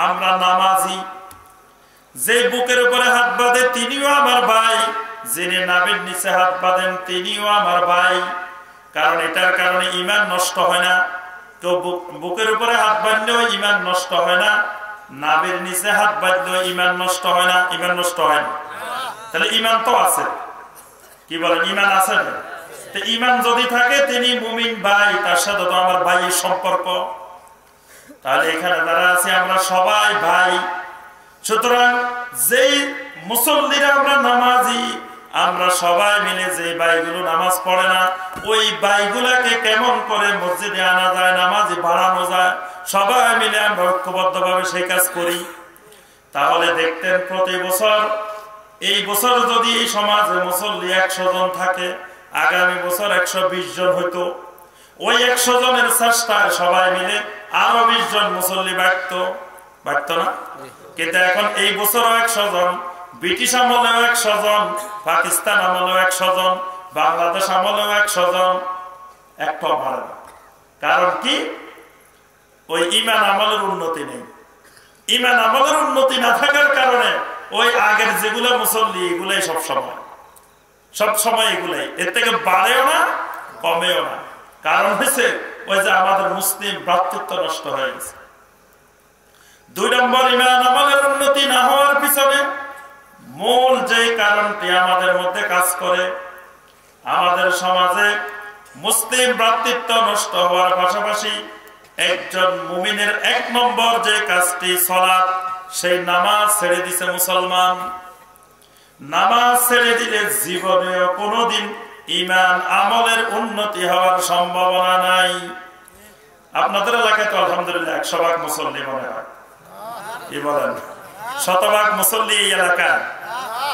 আমরা নামাজি। যে বুকের উপরে হাত বাঁধে তিনিও আমার ভাই, যিনি নাভির নিচে হাত বাঁধেন তিনিও আমার ভাই। কারণ এটার কারণে ঈমান নষ্ট হয় না। তো বুকের উপরে হাত বাঁধলেও ঈমান নষ্ট হয় না, নাভির নিচে হাত বাঁধলেও ঈমান নষ্ট হয় না। ঈমান নষ্ট হয় না, তাহলে ঈমান তো আছে। কি বলেন, ঈমান আছে না? তো ঈমান যদি থাকে, তিনি মুমিন ভাই, তার সাথে তো আমার ভাইয়ের সম্পর্ক। তাহলে এখানে যারা আছে আমরা সবাই ভাই। সুতরাং যেই মুসল্লিরা আমরা নামাজি, আমরা সবাই মিলে যে ভাইগুলো নামাজ পড়ে না, ওই ভাইগুলাকে কেমন করে মসজিদে আনা যায়, নামাজি বাড়ানো যায়, সবাই মিলে আমরা ঐক্যবদ্ধভাবে সেই কাজ করি। তাহলে দেখতেন প্রতি বছর, এই বছর যদি এই সমাজে মুসল্লি 100 জন থাকে, আগামী বছর 120 জন হইতো। ওই 100 জনের চেষ্টায় সবাই মিলে আরো 20 জন মুসল্লি বাড়তো না? কিন্তু এখন এই বছরও 100 জন, ব্রিটিশ আমলেও 100 জন, পাকিস্তান আমলেও 100 জন, বাংলাদেশ আমলেও 100 জন, একটাও বাড়ে না। কারণ কি? ওই ঈমান আমলের উন্নতি নেই। ঈমান আমলের উন্নতি না থাকার কারণে ওই আগের যেগুলো মুসল্লি, এগুলাই সব সময় এগুলাই, এর থেকে বাড়েও না কমেও না। কারণ হচ্ছে ওই যে আমাদের মুসলিম ভ্রাতৃত্ব নষ্ট হয়ে গেছে। 2 নম্বর, ঈমান আমলের উন্নতি না হওয়ার পিছনে মূল যে কারণটি আমাদের মধ্যে কাজ করে, আমাদের সমাজে মুসলিম ভ্রাতৃত্ব নষ্ট হওয়ার পাশাপাশি একজন মুমিনের 1 নম্বর যে কাজটি সালাত, সেই নামাজ ছেড়ে দিছে মুসলমান। নামাজ ছেড়ে দিলে জীবনেও কোনোদিন ঈমান আমলের উন্নতি হওয়ার সম্ভাবনা নাই। আপনাদের এলাকায় তো আলহামদুলিল্লাহ 100 ভাগ মুসল্লি মনে হয়, কি বলেন? 100 ভাগ মুসল্লি এই এলাকা।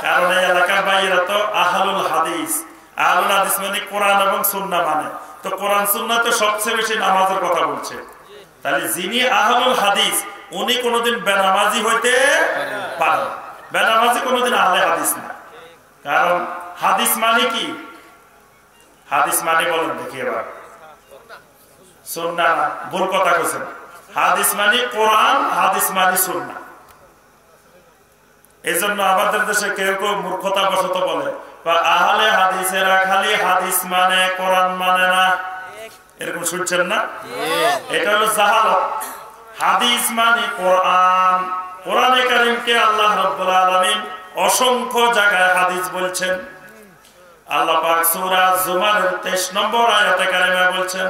কারণ এই এলাকার বাইরে তো আহলুল হাদিস। আহলুল হাদিস মানে কোরআন এবং সুন্নাহ মানে। তো কোরআন সুন্নাহ তো সবচেয়ে বেশি নামাজের কথা বলছে। তাহলে যিনি আহলুল হাদিস, উনি কোনোদিন বেনামাজি হইতে পারেন। বেনামাজি কোনোদিন আহলে হাদিস না। কারণ হাদিস মানে কি? হাদিস মানে বলেন দেখি এবার। সুন্নাহ না, ভুল কথা কইছেন। হাদিস মানে কোরআন, হাদিস মানে সুন্নাহ। এই জন্য আমাদের দেশে কেউ কেউ মূর্খতা বশত বলে, আহলে হাদিসেরা খালি হাদিস মানে, কোরআন মানে না। এরকম শুনছেন না? এটা হলো জাহালত। হাদিস মানে কোরআন। কোরআনে কারীমকে আল্লাহ রাব্বুল আলামিন অসংখ্য জায়গায় হাদিস বলছেন। আল্লাহ পাক সূরা জুমারের 23 নম্বর আয়াতে কারিমা বলছেন,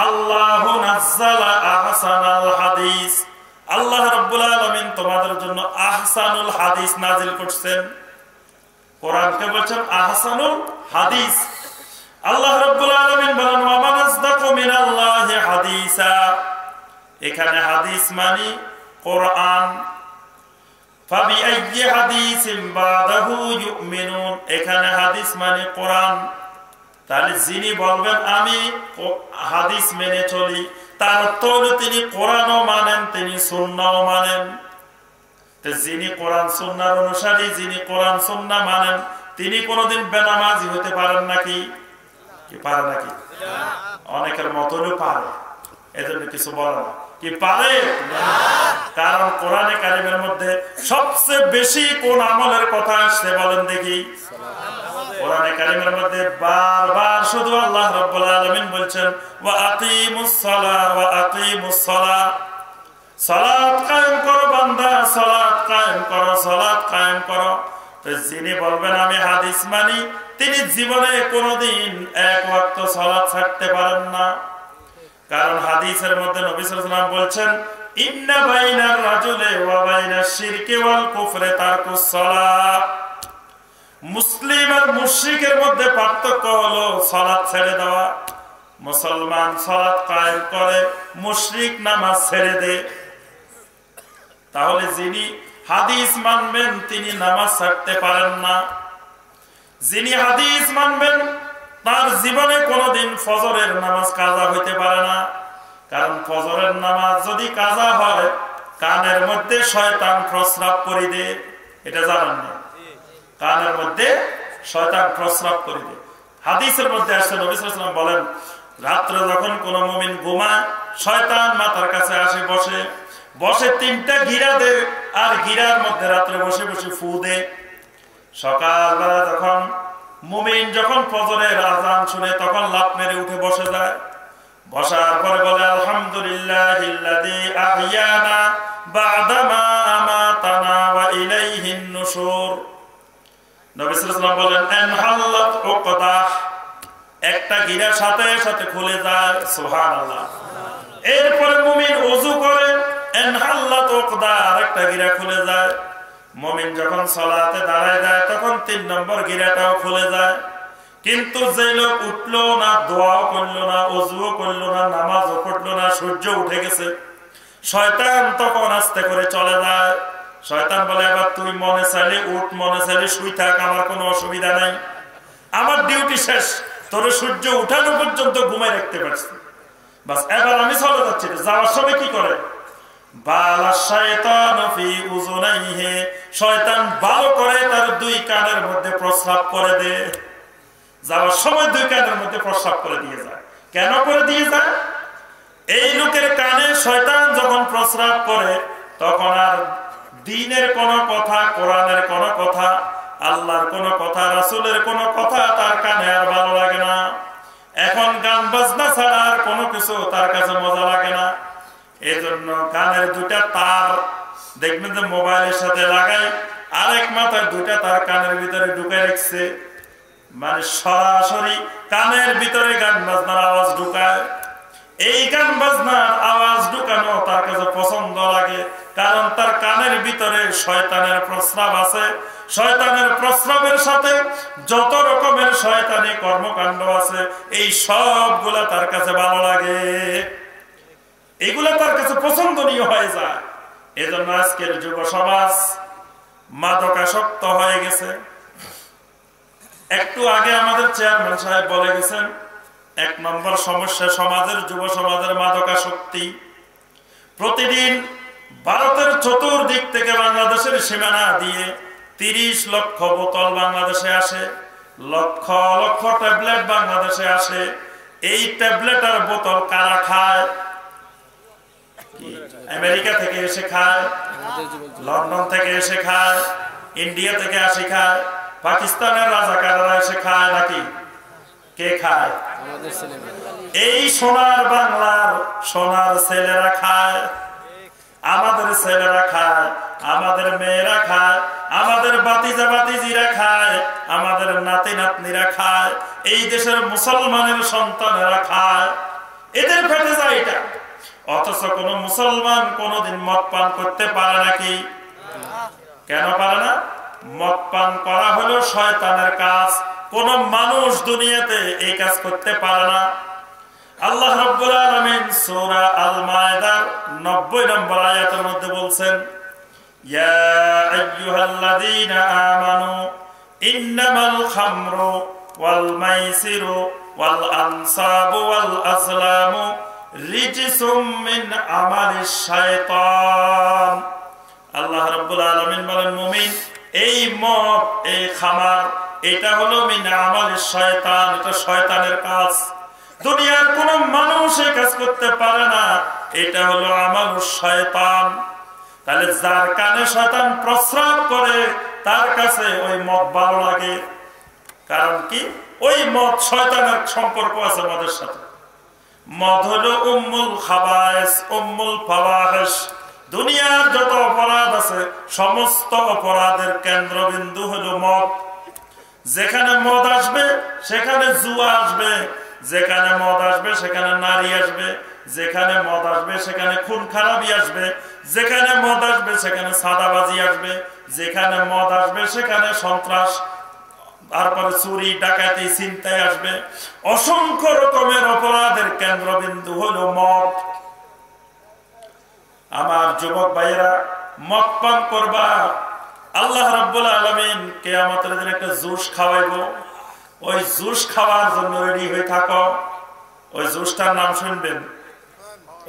আল্লাহু নাযালা আহসানাল হাদিস। আল্লাহ রাব্বুল আলামিন তোমাদের জন্য আহসানুল হাদিস নাজিল করছেন। কোরআনকে বলছেন আহসানুল হাদিস। আল্লাহ রাব্বুল আলামিন বলেন, ওয়া মান আসদাকু মিনাল্লাহি হাদিসা। এখানে হাদিস মানে কোরআন। ফাবিআইয়ি হাদিসিন বাদাহু ইউমিনুন। এখানে হাদিস মানে কোরআন। তাহলে যিনি বলবেন আমি হাদিস মেনে চলি, তার অর্থ হলো তিনি কোরআনও মানেন, তিনি সুন্নাহও মানেন। তো যিনি কোরআন সুন্নাহর অনুসারী, যিনি কোরআন সুন্নাহ মানেন, তিনি কোনোদিন বেনামাজি হতে পারেন নাকি? কি পারে নাকি? অনেকের মতনও পারে, এজন্য কিছু বলে না। কি পারে? কারণ কোরআনে কারিমের মধ্যে সবচেয়ে বেশি কোন আমলের কথা আসছে বলেন দেখি? কোরআনে কারিমের মধ্যে বারবার শুধু আল্লাহ রাব্বুল আলামিন বলছেন, ওয়া আকিমুস সালাহ ওয়া আকিমুস সালাহ। সালাত কায়েম করো বান্দা, সালাত কায়েম করো, সালাত কায়েম করো। তো যিনি বলবেন আমি হাদিস মানি, তিনি জীবনে কোনোদিন 1 ওয়াক্ত সালাত ছাড়তে পারেন না। কারণ হাদিসের মধ্যে নবী সাল্লাল্লাহু আলাইহি ওয়াসাল্লাম বলছেন, ইন্না বাইনার রাজুলি ওয়া বাইনাশ শিরকি ওয়াল কুফরি তারকুস সালাহ। মুসলিম আর মুশরিকের মধ্যে পার্থক্য হলো সালাত ছেড়ে দেওয়া। মুসলমান সালাত কায়েম করে, মুশরিক নামাজ ছেড়ে দেয়। তাহলে যিনি হাদিস মানবেন তিনি নামাজ ছাড়তে পারেন না। যিনি হাদিস মানবেন তার জীবনে কোনোদিন ফজরের নামাজ কাজা হইতে পারে না। কারণ ফজরের নামাজ যদি কাজা হয়, কানের মধ্যে শয়তান প্রস্রাব করে দেয়। এটা জানেন না? কানের মধ্যে শয়তান প্রস্রাব করে দেয়। হাদিসের মধ্যে আসছে, নবী সাল্লাল্লাহু আলাইহি ওয়াসাল্লাম বলেন, রাত্রে যখন কোন মুমিন ঘুমায়, শয়তান মাথার কাছে আসে, বসে বসে 3টা গিরা দেয়, আর গিরার মধ্যে রাত্রে বসে বসে ফু দেয়। সকালবেলা যখন মুমিন যখন ফজরের আযান শুনে, তখন লাফ মেরে উঠে বসে যায়। বসার পরে বলে, আলহামদুলিল্লাহিল্লাযী আহইয়ানা বা'দামা আমাতানা ওয়া ইলাইহিন নুশুর। নবী সাল্লাল্লাহু আলাইহি ওয়াসাল্লাম বলেন, আনহাল্লাত উকদাহ, একটা গিরা সাথে সাথে খুলে যায়। সুবহানাল্লাহ। এরপরে মুমিন ওযু করে, আনহাল্লাত উকদাহ, আরেকটা গিরা খুলে যায়। মুমিন যখন সালাতে দাঁড়ায় যায়, তখন 3 নম্বর গিরাটাও খুলে যায়। কিন্তু যে লোক উঠলো না, দোয়াও করলো না, ওযুও করলো না, নামাজও পড়লো না, সূর্য উঠে গেছে, শয়তান তখন আস্তে করে চলে যায়। শয়তান বলে, এবার তুই মনে চাইলে উঠ, মনে চাইলে শুই থাক, আমার কোনো অসুবিধা নাই, আমার ডিউটি শেষ, তোর সূর্য উঠানো পর্যন্ত ঘুমায় রাখতে পারছি, বাস এবার আমি চলে যাচ্ছি। যাওয়ার সময় কি করে? শয়তান বাল করে তার 2 কানের মধ্যে প্রস্রাব করে দেয়। যাওয়ার সময় 2 কানের মধ্যে প্রস্রাব করে দিয়ে যায়। কেন করে দিয়ে যায়? এই লোকের কানে শয়তান যখন প্রস্রাব করে, তখন আর দ্বীনের কোনো কথা, কোরআনের কোনো কথা, আল্লাহর কোনো কথা, রাসূলের কোনো কথা তার কানে আর ভালো লাগে না। এখন গান বাজনা ছাড়া আর কোনো কিছু তার কাছে মজা লাগে না। এই জন্য কানের 2টা তার দেখবেন যে মোবাইলের সাথে লাগায়, আরেক মাথায় 2টা তার কানের ভিতরে ঢুকে রাখছে, মানে সরাসরি কানের ভিতরে গান বাজনার আওয়াজ ঢুকায়। এই গান বাজনার আওয়াজ ঢুকানো তার কাছে পছন্দ লাগে, কারণ তার কানের ভিতরে শয়তানের প্রস্রাব আছে। শয়তানের প্রস্রাবের সাথে যত রকমের শয়তানি কর্মকাণ্ড আছে, এই সবগুলা তার কাছে ভালো লাগে, এগুলা তার কাছে পছন্দনীয় হয়ে যায়। এজন্য আজকের যুব সমাজ মাদকাসক্ত হয়ে গেছে। একটু আগে আমাদের চেয়ারম্যান সাহেব বলে গেছেন, 1 নম্বর সমস্যা সমাজের, যুব সমাজের মাদকাসক্তি। প্রতিদিন ভারতের চতুর্দিক থেকে বাংলাদেশের সীমানা দিয়ে 30 লক্ষ বোতল বাংলাদেশে আসে, লক্ষ লক্ষ ট্যাবলেট বাংলাদেশে আসে। এই ট্যাবলেট আর বোতল কারা খায়? আমেরিকা থেকে এসে খায়, লন্ডন থেকে এসে খায়, ইন্ডিয়া থেকে আসি খায়, পাকিস্তানের রাজাকাররা এসে খায়, নাকি কে খায়? এই সোনার বাংলার সোনার ছেলেরা খায়, আমাদের ছেলেরা খায়, আমাদের মেয়েরা খায়, আমাদের বাতিজা বাতিজিরা খায়, আমাদের নাতি নাতনিরা খায়, এই দেশের মুসলমানের সন্তানেরা খায়, এদের পেটে যায় এটা। অথচ কোন মুসলমান কোনদিন মদ পান করতে পারে নাকি? কেন পারে না? মদ পান করা হলো শয়তানের কাজ। কোন মানুষ দুনিয়াতে এই কাজ করতে পারে না। আল্লাহ রাব্বুল আলামিন সূরা আল মায়েদার 90 নম্বর আয়াতের মধ্যে বলছেন, ইয়া আইয়ুহাল্লাযীনা আমানু ইন্নামাল খামরু ওয়াল মাইসিরু ওয়াল আনসাবু ওয়াল আজলামু রিজসুম মিন আমালিশ শায়তান। আল্লাহ রাব্বুল আলামিন বলেন, মুমিন, এই মদ, এই খামার, এটা হলো মিন আমালিশ শায়তান, এটা শয়তানের কাজ। দুনিয়ার কোন মানুষ এই কাজ করতে পারে না, এটা হলো আমালুশ শয়তান। তাহলে যার কানে শয়তান প্রস্রাব করে, তার কাছে ওই মদ ভালো লাগে। কারণ কি? ওই মদ, শয়তানের সম্পর্ক আছে মদের সাথে। মদ হলো উম্মুল খাবায়েস, উম্মুল ফাওয়াহিশ। দুনিয়ার যত অপরাধ আছে, সমস্ত অপরাধের কেন্দ্রবিন্দু হলো মদ। যেখানে মদ আসবে সেখানে জুয়া আসবে, যেখানে মদ আসবে সেখানে নারী আসবে, যেখানে মদ আসবে সেখানে খুন খারাপি আসবে, যেখানে মদ আসবে সেখানে সাদাবাজি আসবে, যেখানে মদ আসবে সেখানে সন্ত্রাস তারপরে চুরি ডাকাতি ছিনতাই আসবে, অসংখ্য রকমের অপরাধের কেন্দ্রবিন্দু হলো মদ। আমার যুবক ভাইয়েরা, মদ পান করবা, আল্লাহ রাব্বুল আলামিন কিয়ামতের দিন একটা জুস খাওয়াইবো। ওই জুস খাওয়ার জন্য রেডি হয়ে থাকো। ওই জুসটার নাম শুনবেন,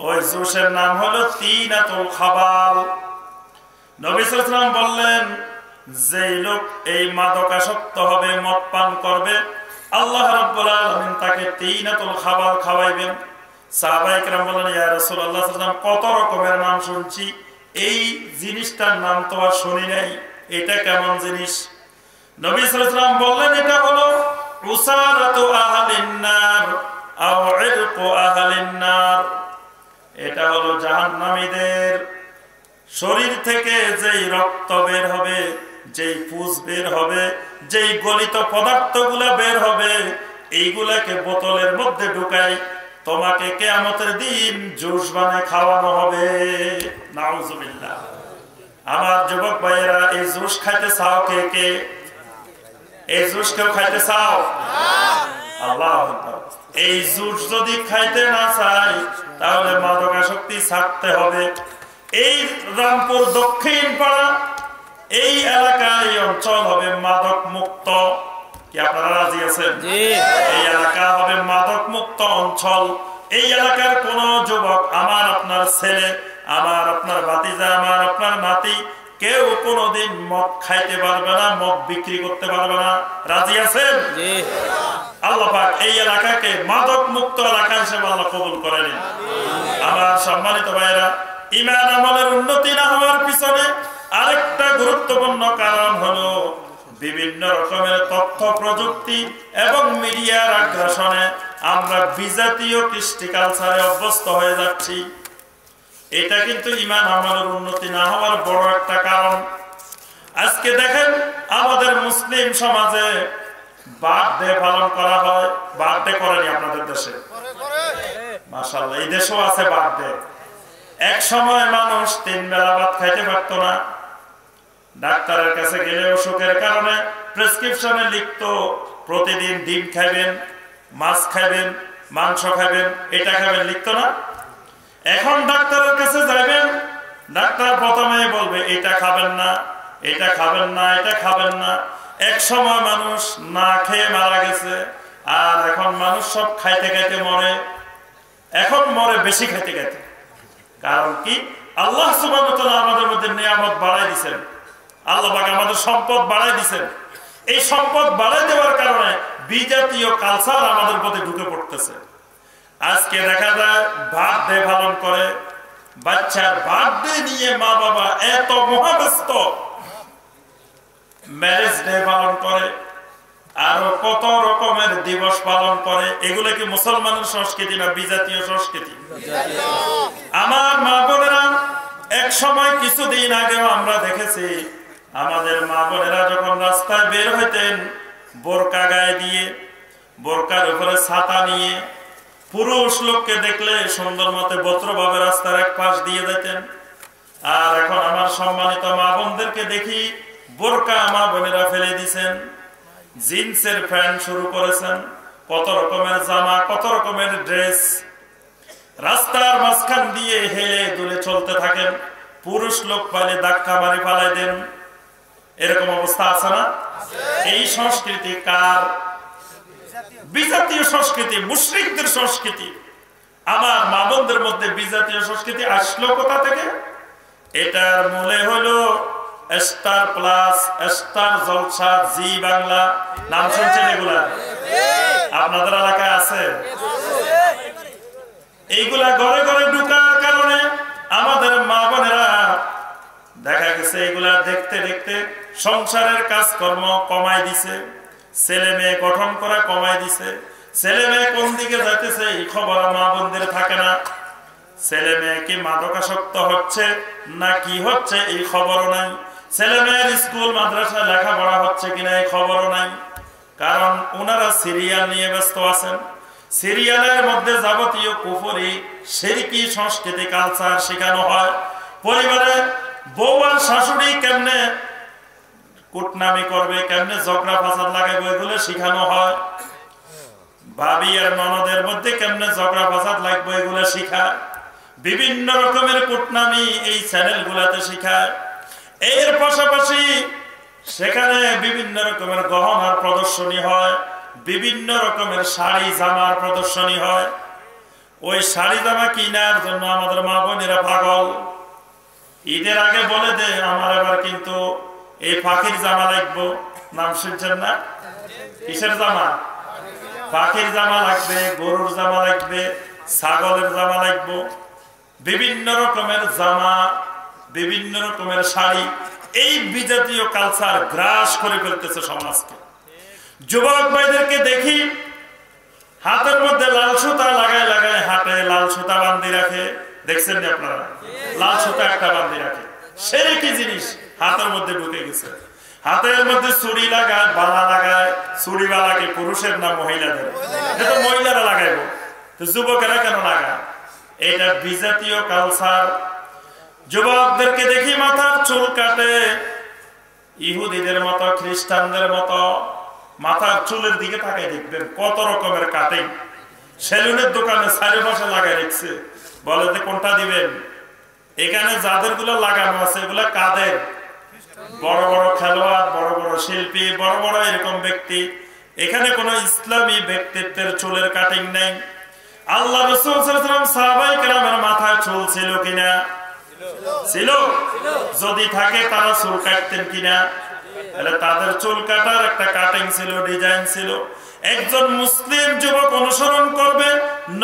ওই জুসের নাম হলো তিনাতুল খাবাল। নবী সাল্লাল্লাহু আলাইহি ওয়াসাল্লাম বললেন, যেই লোক এই মাদকাসক্ত হবে, মদ পান করবে, আল্লাহ রাব্বুল আলামিন তাকে তিনাতুল খাবাল খাওয়াইবেন। সাহাবায়ে কেরাম বললেন, ইয়া রাসূলুল্লাহ সাল্লাল্লাহু আলাইহি ওয়াসাল্লাম, কত রকমের নাম শুনছি, এই জিনিসটার নাম তো আর শুনি নাই, এটা কেমন জিনিস? নবী সাল্লাল্লাহু আলাইহি ওয়াসাল্লাম বললেন, এটা হলো উসারাতু আহলিন নার আও ইরকু আহলিন নার। এটা হলো জাহান্নামীদের শরীর থেকে যেই রক্ত বের হবে, যেই পুজ বের হবে, যেই গলিত পদার্থগুলো বের হবে, এইগুলাকে বোতলের মধ্যে ঢুকাই তোমাকে কিয়ামতের দিন জুস বানায় খাওয়ানো হবে। নাউজুবিল্লাহ। আমার যুবক ভাইয়েরা, এই জুস খাইতে চাও কে কে? এই জুস কেউ খাইতে চাও? আল্লাহু আকবার। এই জুস যদি খাইতে না চাই, তাহলে মাদকাসক্তি ছাড়তে হবে। এই রামপুর দক্ষিণ পাড়া, এই এলাকায়, এই অঞ্চল হবে মাদক মুক্ত। কি আপনারা রাজি আছেন? এই এলাকা হবে মাদক মুক্ত অঞ্চল। এই এলাকার কোন যুবক, আমার আপনার ছেলে, আমার আপনার ভাতিজা, আমার আপনার নাতি, কেউ কোনদিন মদ খাইতে পারবে না, মদ বিক্রি করতে পারবে না। রাজি আছেন? আল্লাহ পাক এই এলাকাকে মাদক মুক্ত এলাকা হিসেবে আল্লাহ কবুল করে নিন। আমার সম্মানিত ভাইরা, ঈমান আমলের উন্নতি না হওয়ার পিছনে আরেকটা গুরুত্বপূর্ণ কারণ হলো বিভিন্ন রকমের তথ্য প্রযুক্তি এবং মিডিয়ার আগ্রাসনে আমরা বিজাতীয় কৃষ্টি কালচারে অভ্যস্ত হয়ে যাচ্ছি। এটা কিন্তু ঈমান আমলের উন্নতি না হওয়ার বড় একটা কারণ। আজকে দেখেন, আমাদের মুসলিম সমাজে বার্থডে পালন করা হয়। বার্থডে করেনি আপনাদের দেশে? মাশাআল্লাহ, এই দেশেও আছে বার্থডে। এক সময় মানুষ 3 বেলা ভাত খাইতে পারতো না। ডাক্তারের কাছে গেলে অসুখের কারণে প্রেসক্রিপশনে লিখতো প্রতিদিন ডিম খাবেন, মাছ খাবেন, মাংস খাবেন, এটা খাবেন, লিখতো না? এখন ডাক্তারের কাছে যাবেন, ডাক্তার প্রথমে বলবে এটা খাবেন না, এটা খাবেন না, এটা খাবেন না। এক সময় মানুষ না খেয়ে মারা গেছে, আর এখন মানুষ সব খাইতে খাইতে মরে। এখন মরে বেশি খাইতে খাইতে। কারণ কি? আল্লাহ সুবহানাহু ওয়া তাআলা আমাদের মধ্যে নিয়ামত বাড়াই দিয়েছেন। আল্লাহ পাক আমাদের সম্পদ বাড়াই দিয়েছেন। এই সম্পদ বাড়াই দেওয়ার কারণে বিজাতীয় কালচার আমাদের মধ্যে ঢুকে পড়তেছে। আজকে দেখা যায় বার্থডে পালন করে, বাচ্চার বার্থডে নিয়ে মা বাবা এত মহাব্যস্ত। ম্যারেজ ডে পালন করে, আরো কত রকমের দিবস পালন করে। এগুলো কি মুসলমানের সংস্কৃতি না বিজাতীয় সংস্কৃতি? আমার মা বোনেরা, এক সময় কিছুদিন আগেও আমরা দেখেছি, আমাদের মা বোনেরা যখন রাস্তায় বের হইতেন বোরকা গায়ে দিয়ে, বোরকার উপরে ছাতা নিয়ে, পুরুষ লোককে দেখলে সুন্দর মতে ভদ্রভাবে রাস্তার এক পাশ দিয়ে যেতেন। আর এখন আমার সম্মানিত মা বোনদেরকে দেখি বোরকা মা বোনেরা ফেলে দিছেন, জিন্সের প্যান্ট শুরু করেছেন, কত রকমের জামা, কত রকমের ড্রেস, রাস্তার মাঝখান দিয়ে হেলে দুলে চলতে থাকেন। পুরুষ লোক পাইলে ধাক্কা মারি ফালাই দেন। এরকম অবস্থা আছে না? এই সংস্কৃতি কার? বিজাতীয় সংস্কৃতি, মুশরিকদের সংস্কৃতি। আমার মা বোনদের মধ্যে বিজাতীয় সংস্কৃতি আসলো কোথা থেকে? এটার মূলে হলো স্টার প্লাস, স্টার জলসা, জি বাংলা। নাম শুনছেন এগুলা? আপনাদের এলাকায় আছে? এইগুলা ঘরে ঘরে ঢুকার কারণে আমাদের মা বোনেরা দেখা গেছে এগুলা দেখতে দেখতে সংসারের কাজকর্ম কমাই দিছে, ছেলে মেয়ে গঠন করা কমাই দিছে। ছেলে মেয়ে কোন দিকে যাইতেছে এই খবর মা বোনদের থাকে না। ছেলে মেয়ে কি মাদকাসক্ত হচ্ছে না কি হচ্ছে এই খবরও নাই। ছেলে মেয়ের স্কুল মাদ্রাসায় লেখাপড়া হচ্ছে কিনা এই খবরও নাই। কারণ ওনারা সিরিয়াল নিয়ে ব্যস্ত আছেন। সিরিয়ালের মধ্যে যাবতীয় কুফরি, শিরকি সংস্কৃতি, কালচার শেখানো হয়। পরিবারে বউ আর শাশুড়ি কেমনে কুটনামি করবে, কেমনে ঝগড়া ফাসাদ লাগাইবে, এগুলো শিখানো হয়। ভাবি আর ননদের মধ্যে কেমনে ঝগড়া ফাসাদ লাগবে এগুলো শিখায়। বিভিন্ন রকমের কুটনামি এই চ্যানেল গুলাতে শিখায়। এর পাশাপাশি সেখানে বিভিন্ন রকমের গহনার প্রদর্শনী হয়, বিভিন্ন রকমের শাড়ি জামার প্রদর্শনী হয়। ওই শাড়ি জামা কিনার জন্য আমাদের মা বোনেরা পাগল। ঈদের আগে বলে দে আমার এবার কিন্তু এই পাখির জামা লাগবো। নাম শুনছেন না? কিসের জামা? পাখির জামা লাগবে, গরুর জামা লাগবে, ছাগলের জামা লাগবে, বিভিন্ন রকমের জামা, বিভিন্ন রকমের শাড়ি। এই বিজাতীয় কালচার গ্রাস করে ফেলতেছে সমাজকে। যুবক ভাইদেরকে দেখি হাতের মধ্যে লাল সুতা লাগায় লাগায় হাতে লাল সুতা বান্ধি রাখে। দেখছেন না আপনারা? লাল সুতা একটা বান্ধি রাখে। সেরে কি জিনিস হাতের মধ্যে ঢুকে গেছে। হাতের মধ্যে চুড়ি লাগায়, বালা লাগায়। চুড়ি বালাকে পুরুষের না মহিলাদের? এটা তো মহিলারা লাগাইব, তো যুবকেরা কেন লাগায়? এটা বিজাতীয় কালচার। যুবকদেরকে দেখি মাথার চুল কাটে ইহুদিদের মতো, খ্রিস্টানদের মতো। মাথার চুলের দিকে তাকাই দেখবেন কত রকমের কাটিং। সেলুনের দোকানে চারিপাশে লাগাই রেখেছে, বলে যে কোনটা দিবেন। এখানে যাদের গুলো লাগানো আছে এগুলা কাদের? বড় বড় খেলোয়াড়, বড় বড় শিল্পী, বড় বড় এরকম ব্যক্তি। এখানে কোন ইসলামী ব্যক্তিত্বের চুলের কাটিং নেই। আল্লাহ রাসূল সাল্লাল্লাহু আলাইহি ওয়াসাল্লাম সাহাবায়ে কেরামের মাথায় চুল ছিল কিনা? ছিল। যদি থাকে তারা চুল কাটতেন কিনা? তাহলে তাদের চুল কাটার একটা কাটিং ছিল, ডিজাইন ছিল। একজন মুসলিম যুবক অনুসরণ করবে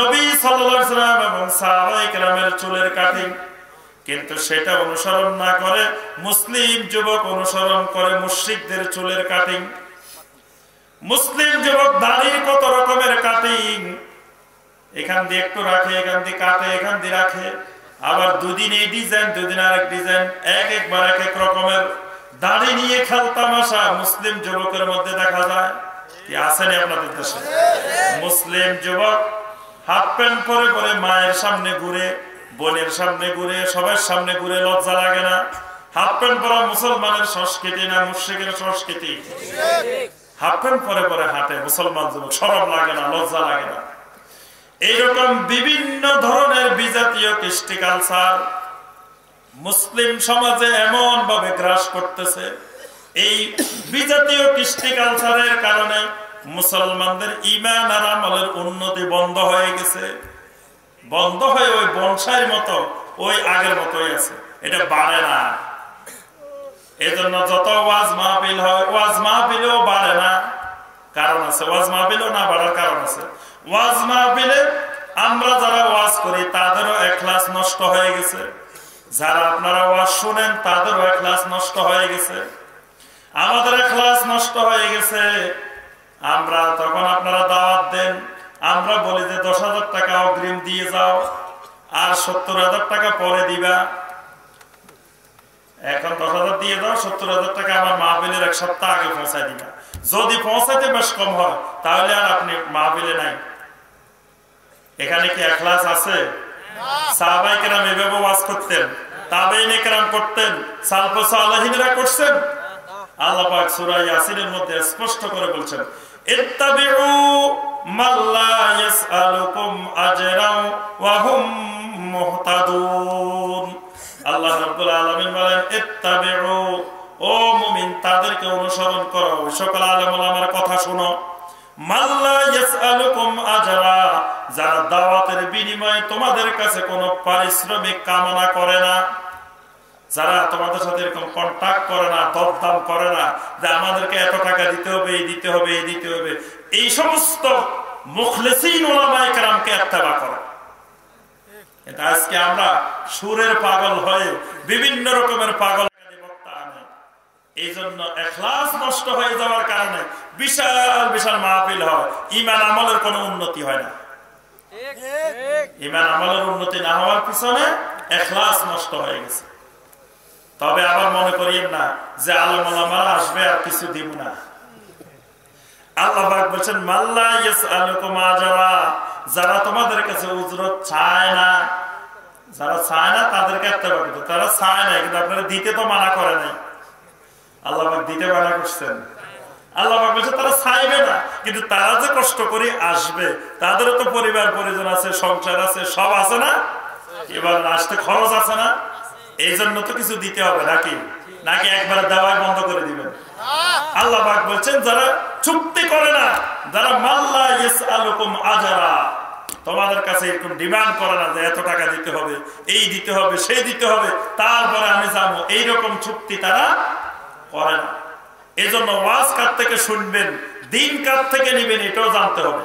নবী সাল্লাল্লাহু আলাইহি ওয়াসাল্লাম এবং সাহাবায়ে কেরামের চুলের কাটিং। কিন্তু সেটা অনুসরণ না করে মুসলিম যুবক অনুসরণ করে মুশরিকদের চুলের কাটিং। মুসলিম যুবক দাড়ির কত রকমের কাটিং, এখান দিয়ে একটু রাখে, এখান দিয়ে কাটে, এখান দিয়ে রাখে। আবার দুদিন এই ডিজাইন, দুদিন আরেক ডিজাইন, একবার এক এক রকমের দাড়ি নিয়ে খেলতামাশা মুসলিম যুবকের মধ্যে দেখা যায়। কি আসেনি আপনাদের দেশে? মুসলিম যুবক হাফ প্যান্ট পরে পরে মায়ের সামনে ঘুরে, বোনের সামনে ঘুরে, সবার সামনে ঘুরে, লজ্জা লাগে না? হাফ প্যান্ট পরা মুসলমানের সংস্কৃতি না মুশরিকের সংস্কৃতি? হাফ প্যান্ট পরে পরে হাঁটে মুসলমান যুবক, শরম লাগে না, লজ্জা লাগে না? এইরকম বিভিন্ন ধরনের বিজাতীয় কৃষ্টি কালচার মুসলিম সমাজে এমন ভাবে গ্রাস করতেছে। এই বিজাতীয় কৃষ্টি কালচারের কারণে মুসলমানদের ঈমান আর আমলের উন্নতি বন্ধ হয়ে গেছে। বন্ধ হয়ে ওই বংশের মতো ওই আগের মতোই আছে, এটা বাড়ে না। এজন্য যত ওয়াজ মাহফিল হয়, ওয়াজ মাহফিলেও বাড়ে না। কারণ আছে, ওয়াজ মাহফিলেও না বাড়ার কারণ আছে। ওয়াজ মাহফিলে আমরা যারা ওয়াজ করি তাদেরও ইখলাস নষ্ট হয়ে গেছে, যারা আপনারা ওয়াজ শুনেন তাদেরও ইখলাস নষ্ট হয়ে গেছে, আমাদের ইখলাস নষ্ট হয়ে গেছে। আমরা তখন আপনারা দাওয়াত দেন, আমরা বলি যে 10,000 টাকা অগ্রিম দিয়ে যাও আর 70,000 টাকা পরে দিবা। এখন 10,000 দিয়ে দাও, 70,000 টাকা আমার মাহফিলের এক সপ্তাহ আগে পৌঁছায় দিবা। যদি পৌঁছাতে বেশ কম হয় তাহলে আর আপনি মাহফিলে নাই। এখানে কি ইখলাস আছে? সাহাবায়ে কেরাম এভাবে ওয়াজ করতেন, তাবেঈন কেরাম করতেন, সালফুস সালেহিনরা করছেন। আল্লাহ পাক সূরা ইয়াসিনের মধ্যে স্পষ্ট করে বলছেন, ইত্তাবিউ মাল্লা ইয়াসআলুকুম আজরান ওয়া হুম মুহতাদুন। আল্লাহ রাব্বুল আলামিন বলেন, ইত্তাবিউ, ও মুমিন তাদেরকে অনুসরণ করো, ওই সকল আলেম ওলামার কথা শোনো। মাল্লা ইয়াসআলুকুম আজরা, যারা দাওয়াতের বিনিময়ে তোমাদের কাছে কোনো পারিশ্রমিক কামনা করে না, যারা তোমাদের সাথে এরকম কন্টাক্ট করে না, দরদাম করে না যে আমাদেরকে এত টাকা দিতে হবে, এই দিতে হবে, এই দিতে হবে, এই সমস্ত মুখলিসিন উলামায়ে কেরামকে ইত্তেবা করো। এটা আজকে আমরা সুরের পাগল হয়ে বিভিন্ন রকমের পাগল বক্তা আনে। এই জন্য ইখলাস নষ্ট হয়ে যাওয়ার কারণে বিশাল বিশাল মাহফিল হয়, ঈমান আমলের কোনো উন্নতি হয় না। ঈমান আমলের উন্নতি না হওয়ার পিছনে ইখলাস নষ্ট হয়ে গেছে। তবে আবার মনে করিয়েন না যে আলেম ওলামারা আসবে আর কিছু দিব না। আল্লাহ পাক বলেন, মাল্লা ইয়াসআলুকুম আজরা, যারা তোমাদের কাছে উজরত চায় না, যারা চায় না তাদেরকে ইত্তেবা করতে, তারা চায় না কিন্তু আপনারা দিতে তো মানা করে নাই। আল্লাহ পাক দিতে মানা করছেন। আল্লাহ পাক বলছে তারা চাইবে না, কিন্তু তারা যে কষ্ট করে আসবে তাদেরও তো পরিবার পরিজন আছে, সংসার আছে, সব আছে না? এবার আসতে খরচ আছে না? এই জন্য তো কিছু দিতে হবে নাকি? নাকি একবার দেওয়াই বন্ধ করে দিবেন? আল্লাহ পাক বলছেন যারা চুক্তি করে না, যারা মাল্লা ইয়াসআলুকুম আজরা, তোমাদের কাছে এরকম ডিমান্ড করে না যে এত টাকা দিতে হবে, এই দিতে হবে, সেই দিতে হবে, তারপরে আমি যাবো, এইরকম চুক্তি তারা করে না। এই জন্য ওয়াজ কার থেকে শুনবেন, দিন কার থেকে নিবেন, এটাও জানতে হবে।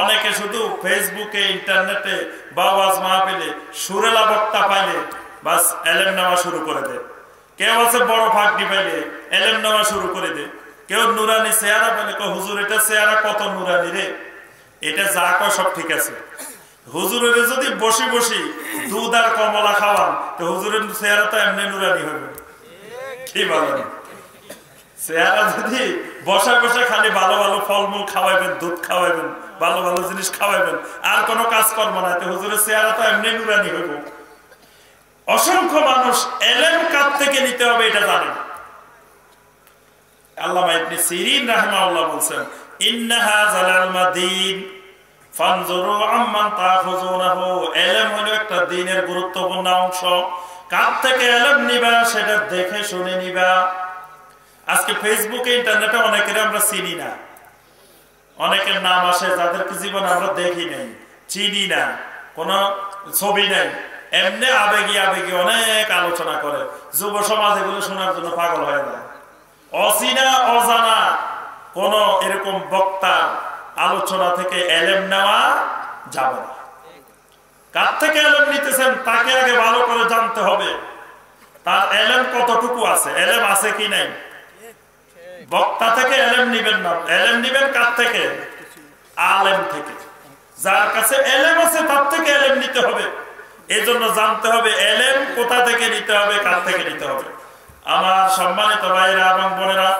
অনেকে শুধু ফেসবুকে, ইন্টারনেটে বা ওয়াজ মাহফিলে সুরেলা বক্তা পাইলে বাস এলেম নেওয়া শুরু করে দেয়। কেউ আছে বড় ফাঁকটি পাইলে এলেম নেওয়া শুরু করে দেয়। কেউ নুরানি চেহারা পেলে হুজুর এটা চেহারা কত নুরানি রে, এটা যা কয় সব ঠিক আছে। হুজুরের যদি বসি বসি দুধ আর কমলা খাওয়ান তো হুজুরের চেহারা তো এমনি নুরানি হবে, কি বলেন? চেহারা যদি বসা বসে খালি ভালো ভালো ফলমূল খাওয়াইবেন, দুধ খাওয়াইবেন, ভালো ভালো জিনিস খাওয়াইবেন, আর কোনো কাজ কর্ম না, তো হুজুরের চেহারা তো এমনি নুরানি হইব। অসংখ্য মানুষ এলেম কার থেকে নিতে হবে এটা জানেন। আল্লামা ইবনে সিরিন রাহিমাহুল্লাহ বলছেন, ইন্নাহা জালাল মাদিন ফানজুরু আম্মান তাখুজুনাহু। ইলম হলো একটা দ্বীনের গুরুত্বপূর্ণ অংশ। কার থেকে ইলম নিবা সেটা দেখে শুনে নিবা। আজকে ফেসবুকে, ইন্টারনেটে অনেকের আমরা চিনি না, অনেকের নাম আসে যাদেরকে জীবনে আমরা দেখি নাই, চিনি না, কোনো ছবি নাই, এমনি আবেগী আবেগী অনেক আলোচনা করে। যুব সমাজ এগুলো শোনার জন্য পাগল হয়ে যায়। অচিনা অজানা কোন এরকম বক্তা আলোচনা থেকে এলেম নেওয়া যাবে না। কার থেকে এলেম নিতেছেন তাকে আগে ভালো করে জানতে হবে, তার এলেম কতটুকু আছে, এলেম আছে কি নাই। বক্তা থেকে এলেম নিবেন না, এলেম নিবেন কার থেকে? আলেম থেকে। যার কাছে এলেম আছে তার থেকে এলেম নিতে হবে। এই জন্য জানতে হবে এলেম কোথা থেকে নিতে হবে, কার থেকে নিতে হবে। আমার সম্মানিত ভাইরা এবং বোনেরা,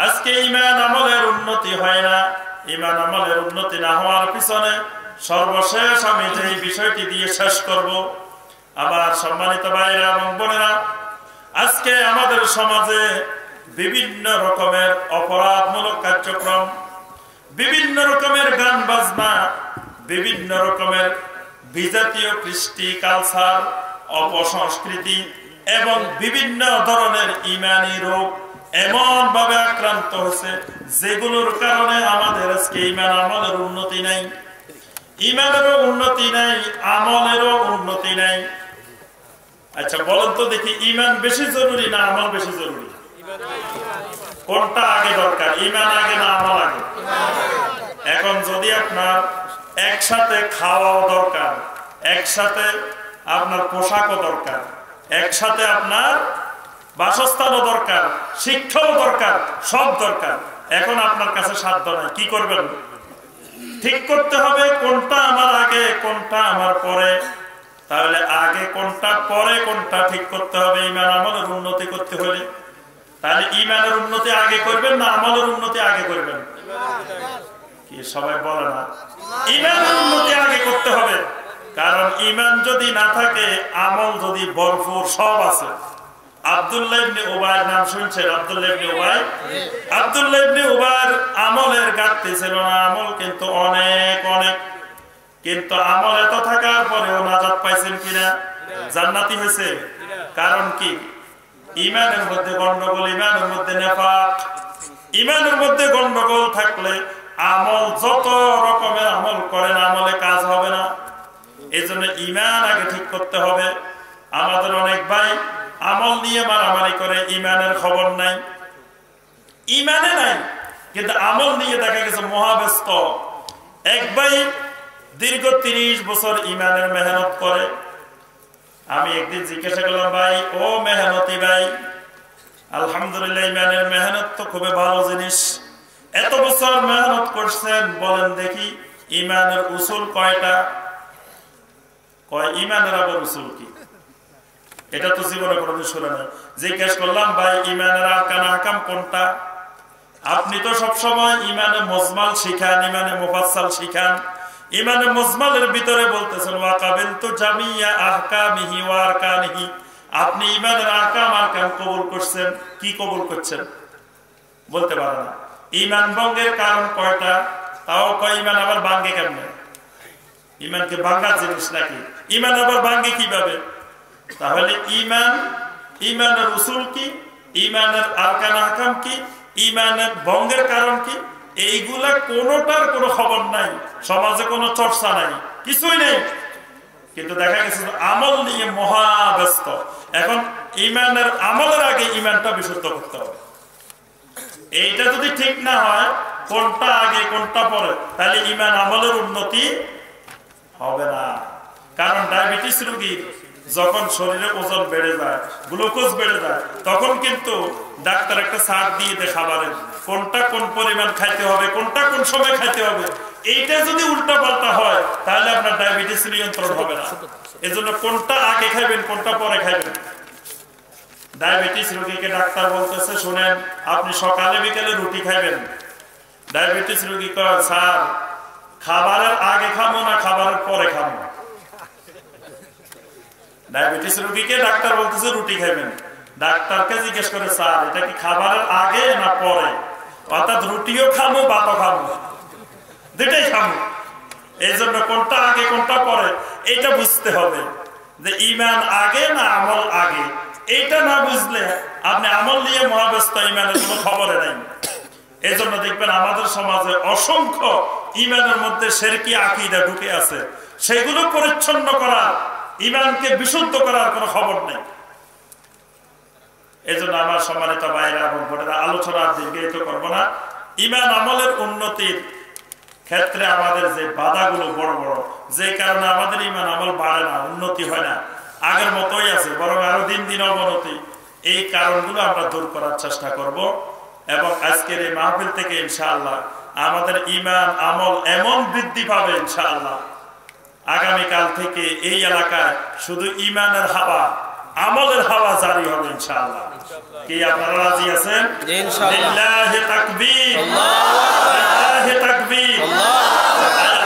আজকে ঈমান আমলের উন্নতি হয় না। ঈমান আমলের উন্নতি না হওয়ার পিছনে সর্বশেষ আমি যে বিষয়টি দিয়ে শেষ করব, আমার সম্মানিত ভাইরা এবং বোনেরা, আজকে আমাদের সমাজে বিভিন্ন রকমের অপরাধমূলক কার্যক্রম, বিভিন্ন রকমের গান বাজনা, বিভিন্ন রকমের বিজাতীয় কৃষ্টি কালচার, অপসংস্কৃতি এবং বিভিন্ন ধরনের ইমানি রোগ এমন ভাবে আক্রান্ত হয়েছে যেগুলোর কারণে আমাদের আজকে ঈমান আমলের উন্নতি নাই, ঈমানেরও উন্নতি নাই, আমলেরও উন্নতি নাই। আচ্ছা বলেন তো দেখি, ঈমান বেশি জরুরি না আমল বেশি জরুরি? কোনটা আগে দরকার, ঈমান আগে না আমল আগে? এখন যদি আপনার একসাথে খাওয়াও দরকার, একসাথে আপনার পোশাকও দরকার, একসাথে আপনার বাসস্থানও দরকার, শিক্ষাও দরকার, সব দরকার, এখন আপনার কাছে সাধ্য নাই, কি করবেন? ঠিক করতে হবে কোনটা আমার আগে, কোনটা আমার পরে। তাহলে আগে কোনটা, পরে কোনটা ঠিক করতে হবে ঈমান আমলের উন্নতি করতে হলে। তাহলে ঈমানের উন্নতি আগে করবেন না আমলের উন্নতি আগে করবেন? কি সবাই বলে না? ঈমানের উন্নতি আগে করতে হবে, কারণ ঈমান যদি না থাকে, আমল যদি ভরপুর সব আছে। আব্দুল্লাহ ইবনে উবাইর নাম শুনছেন? আব্দুল্লাহ ইবনে উবাইর, আব্দুল্লাহ ইবনে উবাইর আমলের ঘাটতি ছিল না, আমল কিন্তু অনেক অনেক, কিন্তু আমল এত থাকার পরেও নাজাত পাইছেন কিনা? জান্নাতি হয়েছে। কারণ কি? ঈমানের মধ্যে গন্ডগোল, ঈমানের মধ্যে নিফাক। ঈমানের মধ্যে গন্ডগোল থাকলে আমল যত রকমের আমল করেন, আমলে কাজ হবে না। এই জন্য ঈমান আগে ঠিক করতে হবে। আমাদের অনেক ভাই আমল নিয়ে মারামারি করে, ঈমানের খবর নাই, ঈমানে নাই, কিন্তু আমল নিয়ে দেখা গেছে মহাব্যস্ত। এক ভাই দীর্ঘ 30 বছর ঈমানের মেহনত করে। আমি একদিন জিজ্ঞাসা করলাম, ভাই ও মেহনতি ভাই, আলহামদুলিল্লাহ ঈমানের মেহনত তো খুবই ভালো জিনিস, এত বছর মেহনত করছেন, বলেন দেখি ঈমানের উসুল কয়টা? কয় ঈমানের আবার উসুল কি? এটা তো জীবনে কোনোদিন শুনে নাই। জিজ্ঞেস করলাম, ভাই ঈমানের আরকান আহকাম কোনটা? আপনি তো সবসময় ঈমানে মুজমাল শিখান, ঈমানে মুফাসসাল শিখান। ঈমানে মুজমালের ভিতরে বলতেছেন ওয়া কাবিলতু জামিয়া আহকামিহি ওয়া আরকানিহি, আপনি ইমানের আহকাম কবুল করছেন, কি কবুল করছেন বলতে পারে না। ইমান ভঙ্গের কারণ কয়টা, তাও কয় ইমান আবার ভাঙ্গে কেমনে? ইমানকে ভাঙ্গার জিনিস নাকি? ইমান আবার ভাঙ্গে কিভাবে? তাহলে ইমানের উসুল কি, ইমানের আরকান আহকাম কি, ইমানের ভঙ্গের কারণ কি, এইগুলা কোনোটার কোনো খবর নাই, সমাজে কোনো চর্চা নাই, কিছুই নেই। কিন্তু দেখা গেছে আমল নিয়ে মহা ব্যস্ত। এখন ইমানের আমলের আগে ইমানটা বিশুদ্ধ করতে হবে। এইটা যদি ঠিক না হয়, কোনটা আগে কোনটা পরে, তাহলে ইমান আমলের উন্নতি হবে না। কারণ ডায়াবেটিস রোগীর যখন শরীরে ওজন বেড়ে যায়, গ্লুকোজ বেড়ে যায়, তখন কিন্তু ডাক্তার একটা চার্ট দিয়ে দেয় খাবারের, কোনটা কোন পরিমাণ খাইতে হবে, কোনটা কোন সময় খাইতে হবে। এইটা যদি উল্টা পাল্টা হয়, তাহলে আপনার ডায়াবেটিস নিয়ন্ত্রণ হবে না। এজন্য কোনটা আগে খাইবেন, কোনটা পরে খাইবেন। ডায়াবেটিস রোগীকে ডাক্তার বলতেছে, শুনেন আপনি সকালে বিকেলে রুটি খাইবেন। ডায়াবেটিস রোগী কয়, স্যার খাবারের আগে খাবো না খাবারের পরে খাবো? ডায়াবেটিস রোগীকে ডাক্তার বলতেছে রুটি খাইবেন, ডাক্তারকে জিজ্ঞেস করে, স্যার এটা কি খাবারের আগে না পরে? অর্থাৎ রুটিও খাবো ভাতও খাবো, দুটাই খাবো। এই জন্য কোনটা আগে কোনটা পরে এটা বুঝতে হবে, যে ইমান আগে না আমল আগে। এইটা না বুঝলে আপনি আমল নিয়ে মহাব্যস্ত, ইমানের কোনো খবরে নাই। এই জন্য দেখবেন আমাদের সমাজে অসংখ্য ইমানের মধ্যে শিরকি আকীদা ঢুকে আছে, সেগুলো পরিচ্ছন্ন করা, ইমানকে বিশুদ্ধ করার কোনো খবর নেই। এই জন্য আমার সম্মানিত ভাইরা এবং বোনেরা, আলোচনার দীর্ঘায়িত করবো না। ইমান আমলের উন্নতির ক্ষেত্রে আমাদের যে বাধাগুলো বড় বড়, যে কারণে আমাদের ইমান আমল বাড়ে না, উন্নতি হয় না, আগের মতোই আছে, বরং আরো দিন দিন অবনতি, এই কারণগুলো আমরা দূর করার চেষ্টা করব। এবং আজকের এই মাহফিল থেকে ইনশাআল্লাহ আমাদের ইমান আমল এমন বৃদ্ধি পাবে ইনশাআল্লাহ, আগামীকাল থেকে এই এলাকায় শুধু ইমানের হাওয়া, আমলের হাওয়া জারি হবে ইনশাআল্লাহ। কি আপনারা রাজি আছেন? লিল্লাহি তাকবীর, লিল্লাহি তাকবীর।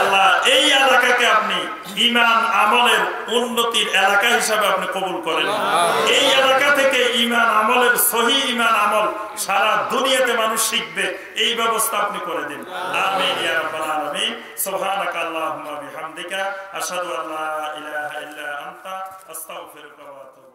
আল্লাহ এই এলাকাকে আপনি ইমান আমলের উন্নতির এলাকা হিসাবে আপনি কবুল করেন। এই এলাকা থেকে ইমান আমলের সহি ইমান আমল সারা দুনিয়াতে মানুষ শিখবে, এই ব্যবস্থা আপনি করে দিন। আমিন ইয়া রাব্বাল আলামিন। সুবহানাকা আল্লাহুম্মা বিহামদিকা আশহাদু আল্লা ইলাহা ইল্লা আনতা আস্তাগফিরুকা ওয়া আতুবু